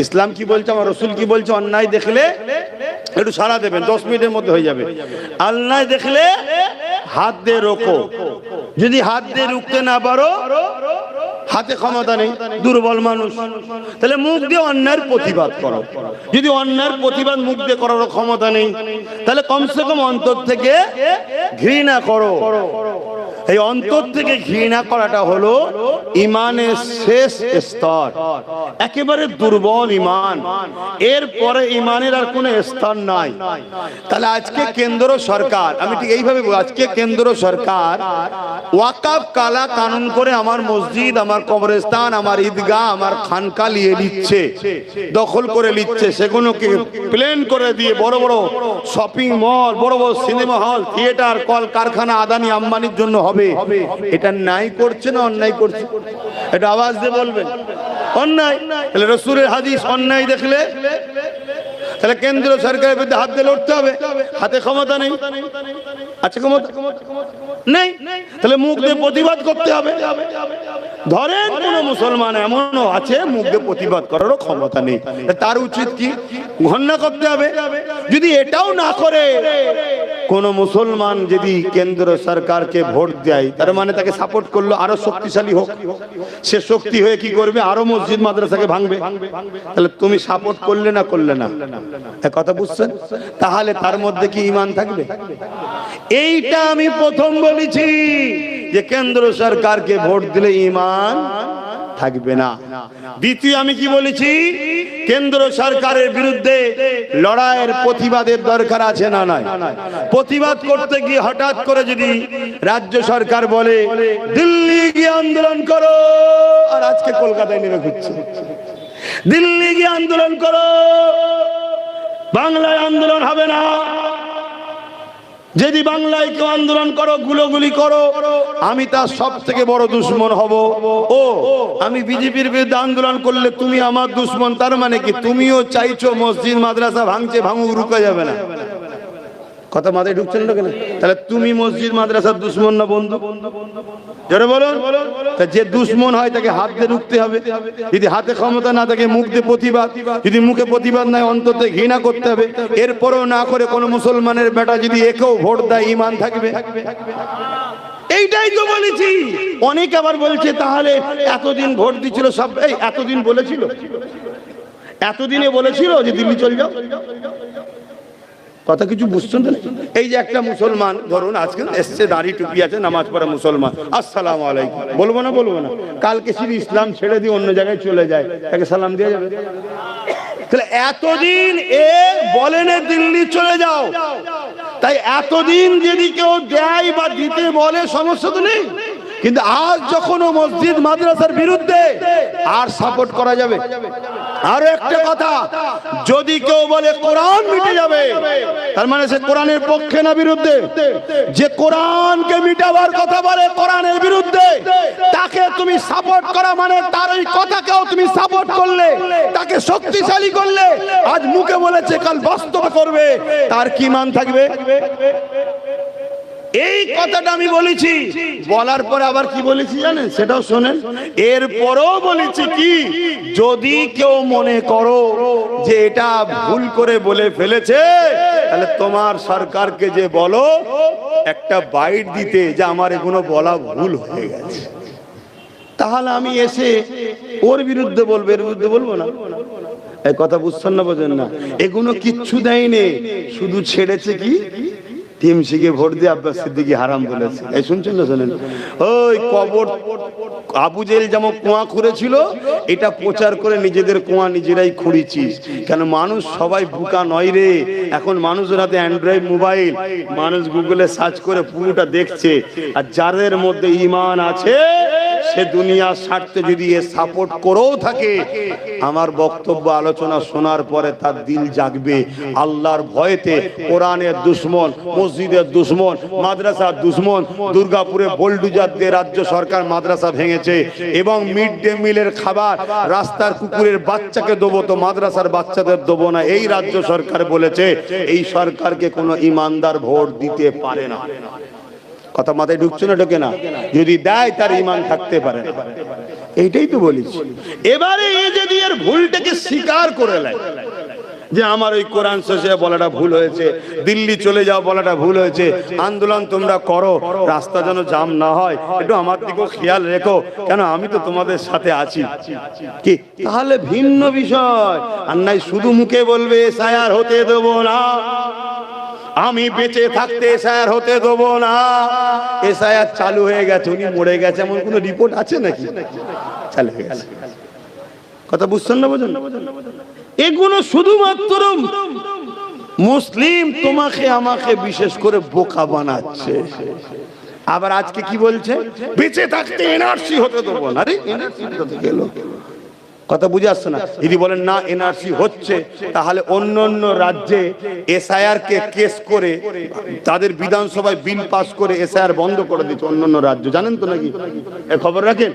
ইসলাম কি বলছে, আমার রাসূল কি বলছে? অন্যায় দেখলে একটু সাড়া দেবেন, 10 মিনিটের মধ্যে হয়ে যাবে। অন্যায় দেখলে হাত দিয়ে রোকো। যদি হাত দিয়ে রুখতে না পারো, হাতে ক্ষমতা নেই, দুর্বল মানুষ, তাহলে মুখ দিয়ে অন্যায়ের প্রতিবাদ করো। যদি অন্যায়ের প্রতিবাদ মুখ দিয়ে করার ক্ষমতা নেই, তাহলে কমসে কম অন্তর থেকে ঘৃণা করো। এই অন্তর থেকে ঘৃণা করাটা হলো ইমানের শেষ স্তর, একেবারে দুর্বল ইমান। এরপরে ইমানের আর কোনো স্তর নাই। তাহলে আজকে কেন্দ্র সরকার, আমি ঠিক এইভাবে বলবো, আজকে কেন্দ্র সরকার ওয়াকফ কালা কানুন করে আমার মসজিদ, আমার কবরস্থান, আমার ঈদগাহ, আমার খানকা নিয়ে নিচ্ছে, দখল করে নিচ্ছে। সেগুলোকে প্লেন করে দিয়ে বড় বড় শপিং মল, বড় বড় সিনেমা হল, থিয়েটার, কল কারখানা আদানি আম্বানির জন্য হবে। এটা নাই করছে না অন্যায় করছে? এটা আওয়াজ দিয়ে বলবেন অন্যায়। তাহলে রাসূলের হাদিস, অন্যায় দেখলে তাহলে কেন্দ্র সরকারের বিরুদ্ধে হাত দিয়ে লড়তে হবে। হাতে ক্ষমতা নেই, আচ্ছা ক্ষমতা নেই, তাহলে মুখ দিয়ে প্রতিবাদ করতে হবে। ধরেন কোন মুসলমান এমনও আছে মুখ দিয়ে প্রতিবাদ করারও ক্ষমতা নেই, তার উচিত কি? ঘন্না করতে হবে। যদি এটাও না করে কোন মুসলমান যদি কেন্দ্র সরকারকে ভোট দেয় তার মানে তাকে সাপোর্ট করলো আরো শক্তিশালী হোক, সে শক্তি হয়ে কি করবে, আরো মসজিদ মাদ্রাসাকে ভাঙবে। তাহলে তুমি সাপোর্ট করলে না করলে না, কথা বুঝছেন? তাহলে তার মধ্যে কি ঈমান থাকবে? এইটা আমি প্রথম বলেছি যে কেন্দ্র সরকারকে ভোট দিলে ঈমান থাকবে না। দ্বিতীয় আমি কি বলেছি, কেন্দ্র সরকারের বিরুদ্ধে লড়াইয়ের প্রতিবাদের দরকার আছে না নাই? প্রতিবাদ করতে গিয়ে হঠাৎ করে যদি রাজ্য সরকার বলে দিল্লি গিয়ে আন্দোলন করো, আর আজকে কলকাতায় নেমে ঘুরছে, দিল্লি গিয়ে আন্দোলন করো, বাংলায় আন্দোলন হবে না, যদি বাংলায় কেউ আন্দোলন করো গুলোগুলি করো আমি তার সব থেকে বড় দুশ্মন হব। ও আমি বিজেপির বিরুদ্ধে আন্দোলন করলে তুমি আমার দুশ্মন, তার মানে কি তুমিও চাইছো মসজিদ মাদ্রাসা ভাঙছে, ভাঙুক, রুকা যাবে না। কথা মাথায় ঢুকছেন না কেন? তাহলে তুমি মসজিদ মাদ্রাসার দুশ্মন না বন্ধু? জোরে বলুন। যে দুশ্মন হয় তাকে হাত দিয়ে রুখতে হবে, যদি হাতে ক্ষমতা না থাকে মুখ দিয়ে প্রতিবাদ, যদি মুখে প্রতিবাদ নাই অন্তত ঘৃণা করতে হবে। এরপরেও না করে কোন মুসলমানের বেটা যদি একেও ভোট দেয় ঈমান থাকবে? এইটাই তো বলেছি। অনেক আবার বলছে তাহলে এতদিন ভোট দিছিল সব, এই এতদিন বলেছিল, এতদিনে বলেছিল যে দিল্লি চলে যাও? কথা কিছু বুঝছেন তো? এই যে একটা মুসলমান ধরুন আজকে এসছে, দাড়ি টুপি আছে, নামাজ পড়া মুসলমান, আসসালামু আলাইকুম বলবো না বলবো না? কালকে শুধু ইসলাম ছেড়ে দিয়ে অন্য জায়গায় চলে যায়, তাকে সালাম দিয়ে যাবে? তাহলে এতদিন এ বলেন দিল্লি চলে যাও, তাই এতদিন যদি কেউ দেয় বা দিতে বলে সমস্যা তো নেই, কিন্তু আজ যখন ও মসজিদ মাদ্রাসার বিরুদ্ধে আর সাপোর্ট করা যাবে? আরো একটা কথা, যদি কেউ বলে কোরআন মিটে যাবে, তার মানে সে কোরআনের পক্ষে না বিরুদ্ধে? যে কোরআনকে মিটাবার কথা বলে কোরআনের বিরুদ্ধে, তাকে তুমি সাপোর্ট করা মানে তার ওই কথাকেও তুমি সাপোর্ট করলে, তাকে শক্তিশালী করলে। আজ মুখে বলেছে কাল বাস্তবে করবে, তার কি মান থাকবে? এই কথাটা আমি বলেছি, বলার পরে আবার কি বলেছি জানেন? সেটাও শোনেন। এরপরও বলেছি কি, যদি কেউ মনে করো যে এটা ভুল করে বলে ফেলেছে, তাহলে তোমার সরকারকে যে বলো একটা বাইট দিতে যে আমার এগুলো বলা ভুল হয়ে গেছে, তাহলে আমি এসে ওর বিরুদ্ধে বলবো, এর বিরুদ্ধে বলবো না। এই কথা বুঝছেন না, বোঝেন না? এগুলো কিচ্ছু দেয়নি, শুধু ছেড়েছে কি টিএমসিকে ভোট দিয়ে আব্বাস সিদ্দিকী হারাম বলেছে। এই শুনছেন না? শোনেন, ওই কবর আবু জেহেল যেমন কুয়া খুঁড়েছিল, এটা প্রচার করে নিজেদের কুয়া নিজেরাই খুঁড়েছিস। কেন মানুষ সবাই বোকা নয় রে, এখন মানুষের হাতে অ্যান্ড্রয়েড মোবাইল, মানুষ গুগলে সার্চ করে পুরোটা দেখছে। আর যাদের মধ্যে ঈমান আছে সে দুনিয়ার স্বার্থে যদি এ সাপোর্ট করেও থাকে, আমার বক্তব্য আলোচনা শোনার পরে তার দিল জাগবে আল্লাহর ভয়েতে। কোরআনের দুশ্মন, মসজিদের দুশ্মন, মাদ্রাসার দুশ্মন। দুর্গাপুরে বোলডুজার দিয়ে রাজ্য সরকার মাদ্রাসা ভেঙেছে এবং মিড ডে মিলের খাবার রাস্তার কুকুরের বাচ্চাকে দেবো, তো মাদ্রাসার বাচ্চাদের দেবো না, এই রাজ্য সরকার বলেছে। এই সরকারকে কোনো ইমানদার ভোট দিতে পারে না। কথা মাথায় ঢুকছে না? ঢোকে না? যদি দেয় তার ঈমান থাকতে পারে না। এইটাই তো বলেছি। এবারে এই যদি এর ভুলটাকে স্বীকার করে নেয় যে আমার ওই কোরআন শেষে বলাটা ভুল হয়েছে, দিল্লি চলে যাও বলাটা ভুল হয়েছে, আন্দোলন তোমরা করো, রাস্তা যেন জাম না হয়, একটু আমার দিকেও খেয়াল রেখো, কেন আমি তো তোমাদের সাথে আছি, কি? তাহলে ভিন্ন বিষয়। আর নাই শুধু মুখে বলবে এসআইআর হতে দেবো না, আমি বেঁচে থাকতে এসআইআর হতে দেবো না। এসআইআর চালু হয়ে গেছে, উনি মরে গেছে এমন কোন রিপোর্ট আছে নাকি? চালু হয়ে গেছে। কথা বুঝছেন না, বোঝেন? এগুলো শুধুমাত্র মুসলিম তোমাকে আমাকে বিশেষ করে বোকা বানাচ্ছে। আবার আজকে কি বলছে? বেঁচে থাকতে এনআরসি হতে দেবো না। আরে এনআরসি হতে গেল, কথা বুঝে আসছে না? যদি বলেন না এনআরসি হচ্ছে, তাহলে অন্য অন্য রাজ্যে এসআইআর কে কেস করে তাদের বিধানসভায় বিল পাস করে এসআইআর বন্ধ করে দিচ্ছে অন্য অন্য রাজ্য, জানেন তো নাকি? এ খবর রাখেন।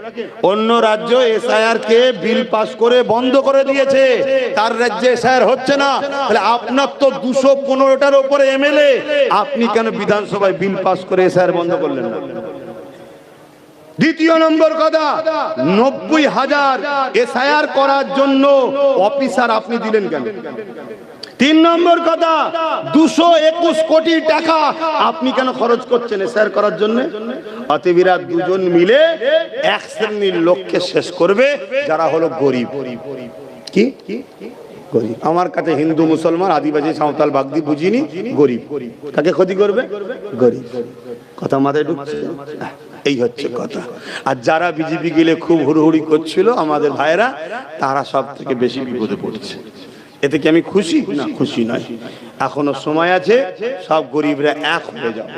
অন্য রাজ্য এসআইআর কে বিল পাস করে বন্ধ করে দিয়েছে, তার রাজ্যে এসআইআর হচ্ছে না। তাহলে আপনার তো 215টার উপরে এমএলএ, আপনি কেন বিধানসভায় বিল পাস করে এসআইআর বন্ধ করলেন না? দ্বিতীয় নম্বর কথা, 90,000 এসআইআর করার জন্য অফিসার আপনি দিলেন কেন? তিন নম্বর কথা, 221 কোটি টাকা আপনি কেন খরচ করছেন স্যার করার জন্য? অতএবিরা দুজন মিলে এক শ্রেণীর লোককে শেষ করবে যারা হলো গরিব। কি গরিব? আমার কাছে হিন্দু মুসলমান আদিবাসী সাঁওতাল বাগদি বুঝিনি, গরিব কাকে ক্ষতি করবে? গরিব। কথা মাথায় ঢুকছে? এই হচ্ছে কথা। আর যারা বিজেপি গেলে খুব হুড়োহুড়ি করছিল আমাদের ভাইরা, তারা সব থেকে বেশি বিপদে পড়ছে। এতে কি আমি খুশি? না, খুশি নয়। এখনো সময় আছে, সব গরিবরা এক হয়ে যাও,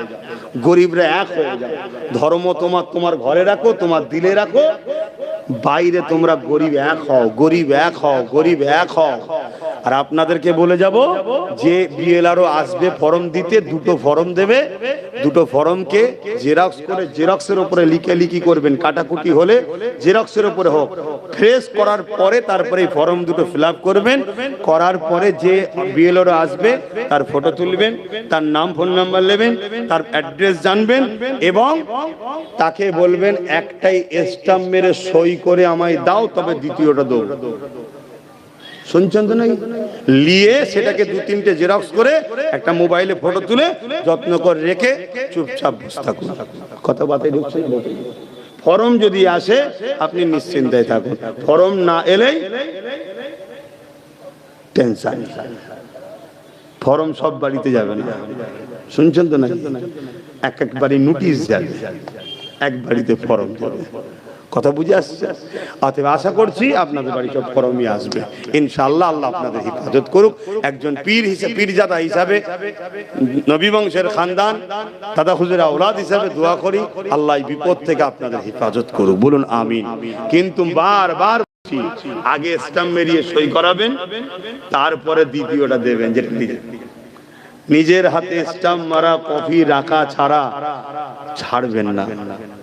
গরিবরা এক হয়ে যাও। ধর্ম তোমার ঘরে রাখো, তোমার দিলে রাখো, বাইরে তোমরা গরিব এক হও, গরিব এক হও, গরিব এক হও। আর আপনাদেরকে বলে যাব যে বিএলআরও আসবে ফর্ম দিতে, দুটো ফর্ম দেবে, দুটো ফর্মকে জেরক্স করে জেরক্সের উপরে লিখি করবেন, কাটাকুটি হলে জেরক্সের উপরে হোক, ফ্রেশ করার পরে তারপরে এই ফর্ম দুটো ফিল আপ করবেন। করার পরে যে বিএলআরও আসবে তার ফটো তুলবেন, তার নাম ফোন নাম্বার নেবেন, তার অ্যাড্রেস জানবেন এবং তাকে বলবেন একটাই স্ট্যাম্প মেরে সই করে আমায় দাও, তবে দ্বিতীয়টা দেবো। শুনছেন তো নাকি? নিয়ে সেটাকে 2-3টে জেরক্স করে একটা মোবাইলে ফটো তুলে যত্ন করে রেখে চুপচাপ বসে থাকুন। কথা বাতাই ঢুকছে? ফর্ম যদি আসে আপনি নিশ্চিন্তায় থাকুন, ফর্ম না এলেই টেনশন। ফর্ম সব বাড়িতে যাবে না, শুনছেন তো নাকি? এক বাড়ি নোটিশ যাবে, এক বাড়িতে ফর্ম যাবে। কথা বুঝে আসছে? অতএব আশা করছি আপনাদের বাড়ি সব ফর্মই আসবে ইনশাআল্লাহ। আল্লাহ আপনাদের হেফাজত করুক। একজন পীর হিসেবে, পীরজাদা হিসাবে, নবী বংশের খানদান, দাদা হুজুরের আওলাদ হিসাবে দোয়া করি আল্লাহ এই বিপদ থেকে আপনাদের হেফাজত করুক, বলুন আমিন। কিন্তু বারবার আগে স্ট্যাম্প মেরিয়ে সই করাবেন, তারপরে দ্বিতীয়টা দেবেন, যেটা নিজের হাতে স্ট্যাম্প মারা কপি রাখা ছাড়া ছাড়বেন না।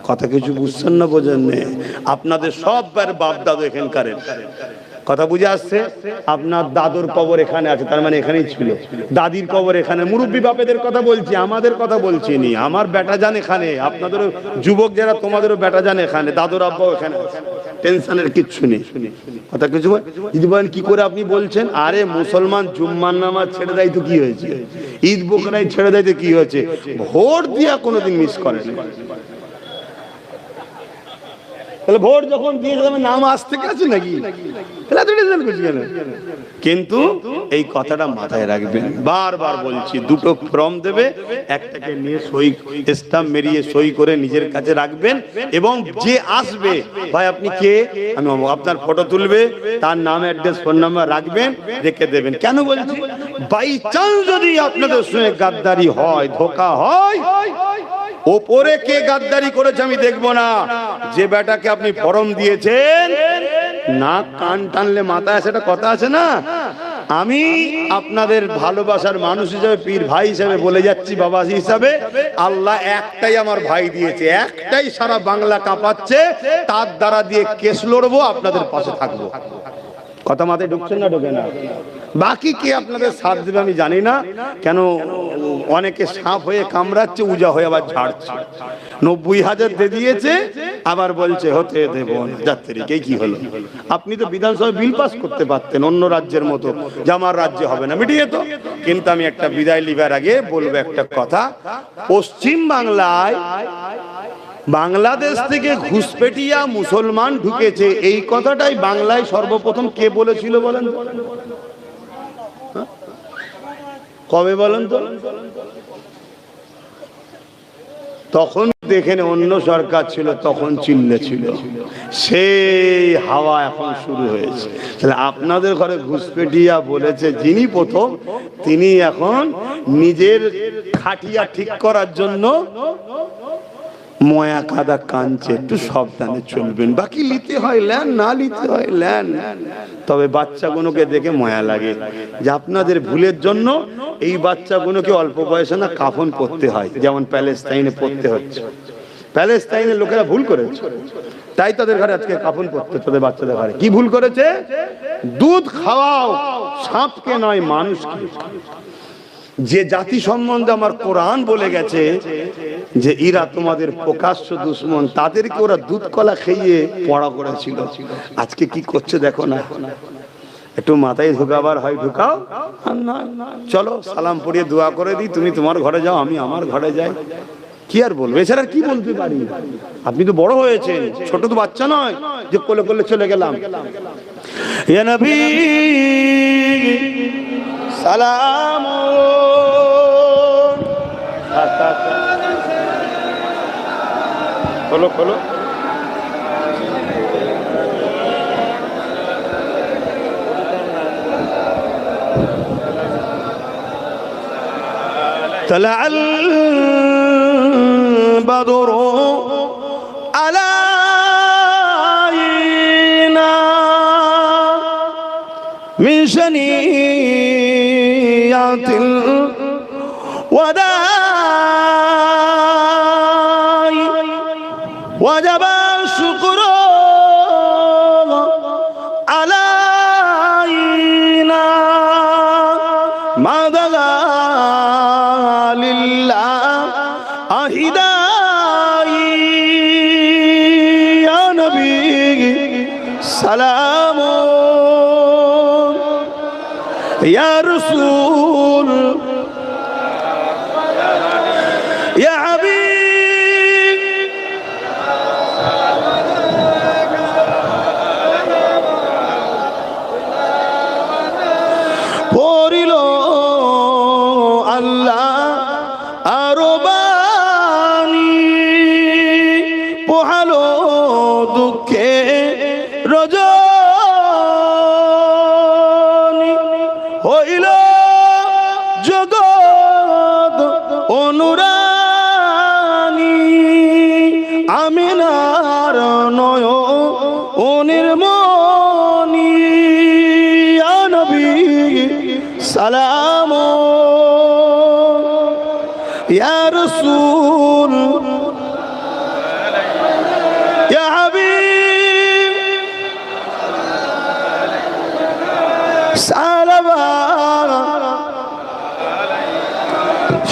কথা কিছু বুঝছেন না? বোঝেন না? আপনাদের সব বাপ দাদু এখানকার, কথা বুঝে আসছে? আপনার দাদুর কবর এখানে আছে, তার মানে এখানেই ছিল। দাদির কবর এখানে। মুরব্বী বাপেদের কথা বলছি, আমাদের কথা বলছি নি। আমার বেটা যান এখানে, আপনাদেরও যুবক যারা, তোমাদেরও বেটা যান এখানে, দাদুর আব্বাও এখানে। টেনশনের কিচ্ছু নেই। কথা কিছু যদি বলেন কি করে আপনি বলছেন, আরে মুসলমান জুম্মার নামাজ ছেড়ে দেয় তো কি হয়েছে, ঈদ বকরাই ছেড়ে দেয় তো কি হয়েছে, ভোট দিয়া কোনোদিন মিস করেন। তাহলে ভোট যখন দিয়েছে নাম আসতে গেছে নাকি? কিন্তু এই কথাটা মাথায় রাখবেন, বারবার বলছি, দুটো ফর্ম দেবে, একটাকে নিয়ে সই স্ট্যাম্প মেরিয়ে সই করে নিজের কাছে রাখবেন এবং যে আসবে, ভাই আপনি কে, আমি আপনার ফটো তুলবে, তার নাম অ্যাড্রেস ফোন নাম্বার রাখবেন, রেখে দেবেন। কেন বলছি? বাই চান্স যদি আপনাদের সঙ্গে গাদ্দারি হয়, ধোঁকা হয়, ওপরে কে গাদ্দারি করেছে আমি দেখবো না। যে বেটাকে আপনি ফর্ম দিয়েছেন, না কান টানলে মাথায় সেটা কথা আছে না। আমি আপনাদের ভালোবাসার মানুষ হিসেবে, পীর ভাই হিসেবে বলে যাচ্ছি, বাবা হিসাবে, আল্লাহ একটাই আমার ভাই দিয়েছে, একটাই সারা বাংলা কাঁপাচ্ছে, তার দ্বারা দিয়ে কেস লড়বো, আপনাদের পাশে থাকবো। কথা মাথায় ঢুকছে না? ঢোকে না? বাকি কে আপনাদের সাথ দেবে আমি জানি না। কেন অনেকে সাপ হয়ে কামড়াচ্ছে, উজা হয়ে আবার ঝাড়ছে। 90,000 দিয়ে দিয়েছে, আবার বলছে হতে দেব না। যাত্রীকে কি হলো? আপনি তো বিধানসভায় বিল পাস করতে পারতেন অন্য রাজ্যের মতো, যে আমার রাজ্যে হবে না, মিটিয়ে তো। কিন্তু আমি একটা বিদায় লিবার আগে বলবো একটা কথা, পশ্চিম বাংলায় বাংলাদেশ থেকে ঘুষপেটিয়া মুসলমান ঢুকেছে, এই কথাটাই বাংলায় সর্বপ্রথম কে বলেছিল বলেন? কবে বলেন তো? তখন দেখেন অন্য সরকার ছিল, তখন চিল্লে ছিল, সেই হাওয়া এখন শুরু হয়েছে। তাহলে আপনাদের ঘরে ঘুষপেটিয়া বলেছে যিনি প্রথম, তিনি এখন নিজের খাটিয়া ঠিক করার জন্য ময়া কাদা কাঁদছে। একটু সাবধানে চলবেন। বাকি নিতে হয় লেন, না নিতে হয় লেন। তবে বাচ্চাগুলোকে দেখে মায়া লাগে যে আপনাদের ভুলের জন্য এই বাচ্চাগুলোকে অল্প বয়সে না কাফন পরতে হয়, যেমন প্যালেস্তাইনে পড়তে হচ্ছে। প্যালেস্তাইনের লোকেরা ভুল করেছে, তাই তাদের ঘরে আজকে কাফন পড়তে, তাদের বাচ্চাদের ঘরে। কি ভুল করেছে? দুধ খাওয়াও সাপকে নয় মানুষকে। যে জাতি সম্বন্ধে আমার কোরআন বলে গেছে যে এরা তোমাদের প্রকাশ্য দুশমন, তাদেরকে ওরা দুধ কলা খেয়ে পড়া করেছিল। আজকে কি করছে দেখো না। একটু মাথায় ঢুকাবার হয় ঢুকাও, আর না চলো সালাম পড়িয়ে দোয়া করে দিই, তুমি তোমার ঘরে যাও, আমি আমার ঘরে যাই। কি আর বলবো, এছাড়া কি বলতে পারি? আপনি তো বড় হয়েছেন, ছোট তো বাচ্চা নয় যে কোলে কোলে চলে গেলাম। ইয়া নবী সালাম। খোলো খোলো। طلع البدر علينا من شنيعة الوداع وجب الشكر علينا ما دغى سلام يا رسول يا حبيب পড়িল আল্লাহ আরো বাণী, পোহালো দুঃখে রজনী, হইল জগৎ অনুরানী, আমিনার নয়নের মনি। ইয়া নবী সালাম ইয়া রাসূল ইয়া হাবিব সালাম।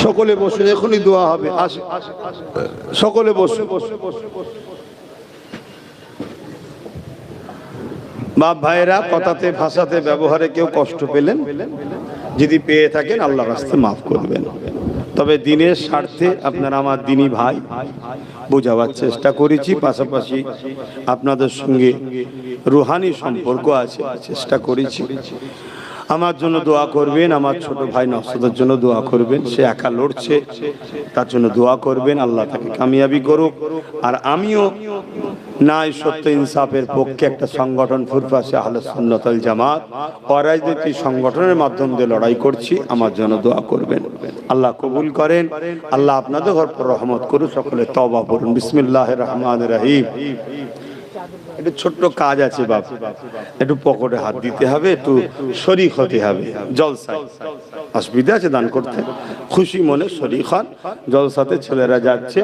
সকলে বসে, এখনই দোয়া হবে, আসে সকলে বসে। বাপ ভাইরা, কথাতে ভাষাতে ব্যবহারে কেউ কষ্ট পেলেন, যদি পেয়ে থাকেন আল্লাহর রাস্তায় মাফ করবেন। তবে দিনের স্বার্থে আপনারা আমার দিনী ভাই, বোঝাবার চেষ্টা করেছি, পাশাপাশি আপনাদের সঙ্গে রুহানি সম্পর্ক আছে, চেষ্টা করেছি। আমার জন্য দোয়া করবেন, আমার ছোট ভাই নওশাদের জন্য দোয়া করবেন, সে একা লড়ছে, তার জন্য দোয়া করবেন, আল্লাহ তাকে কামিয়াবি করুক। আর আমিও ন্যায় সত্য ইনসাফের পক্ষে একটা সংগঠন ফুরফাসে আহলে সুন্নাত ওয়াল জামাত অরাজনৈতিক সংগঠনের মাধ্যম দিয়ে লড়াই করছি, আমার জন্য দোয়া করবেন। আল্লাহ কবুল করেন, আল্লাহ আপনাদের উপর রহমত করুন। সকলে তওবা করুন। বিসমিল্লাহির রহমানির রহিম। একটু ছোট্ট কাজ আছে বাপ, একটু পকেটে হাত দিতে হবে, একটু শরীক হতে হবে জলসায়। অসুবিধা আছে দান করতে? খুশি মনে শরীক হন। জলসাতে ছেলেরা যাচ্ছে,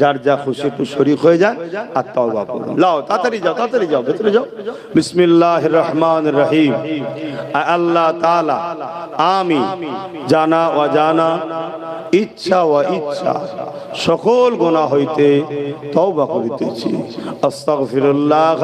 যার যা খুশি একটু শরীক হয়ে যায় আর তওবা করুন। লাও তাড়াতাড়ি যাও, তাড়াতাড়ি যাও, ভেতরে যাও। বিসমিল্লাহির রহমানির রহিম। আল্লাহ তাআলা আমি জানা অজানা, ইচ্ছা ও ইচ্ছা সকল গুনাহ হইতে তওবা করিতেছি। আস্তাগফিরুল্লাহ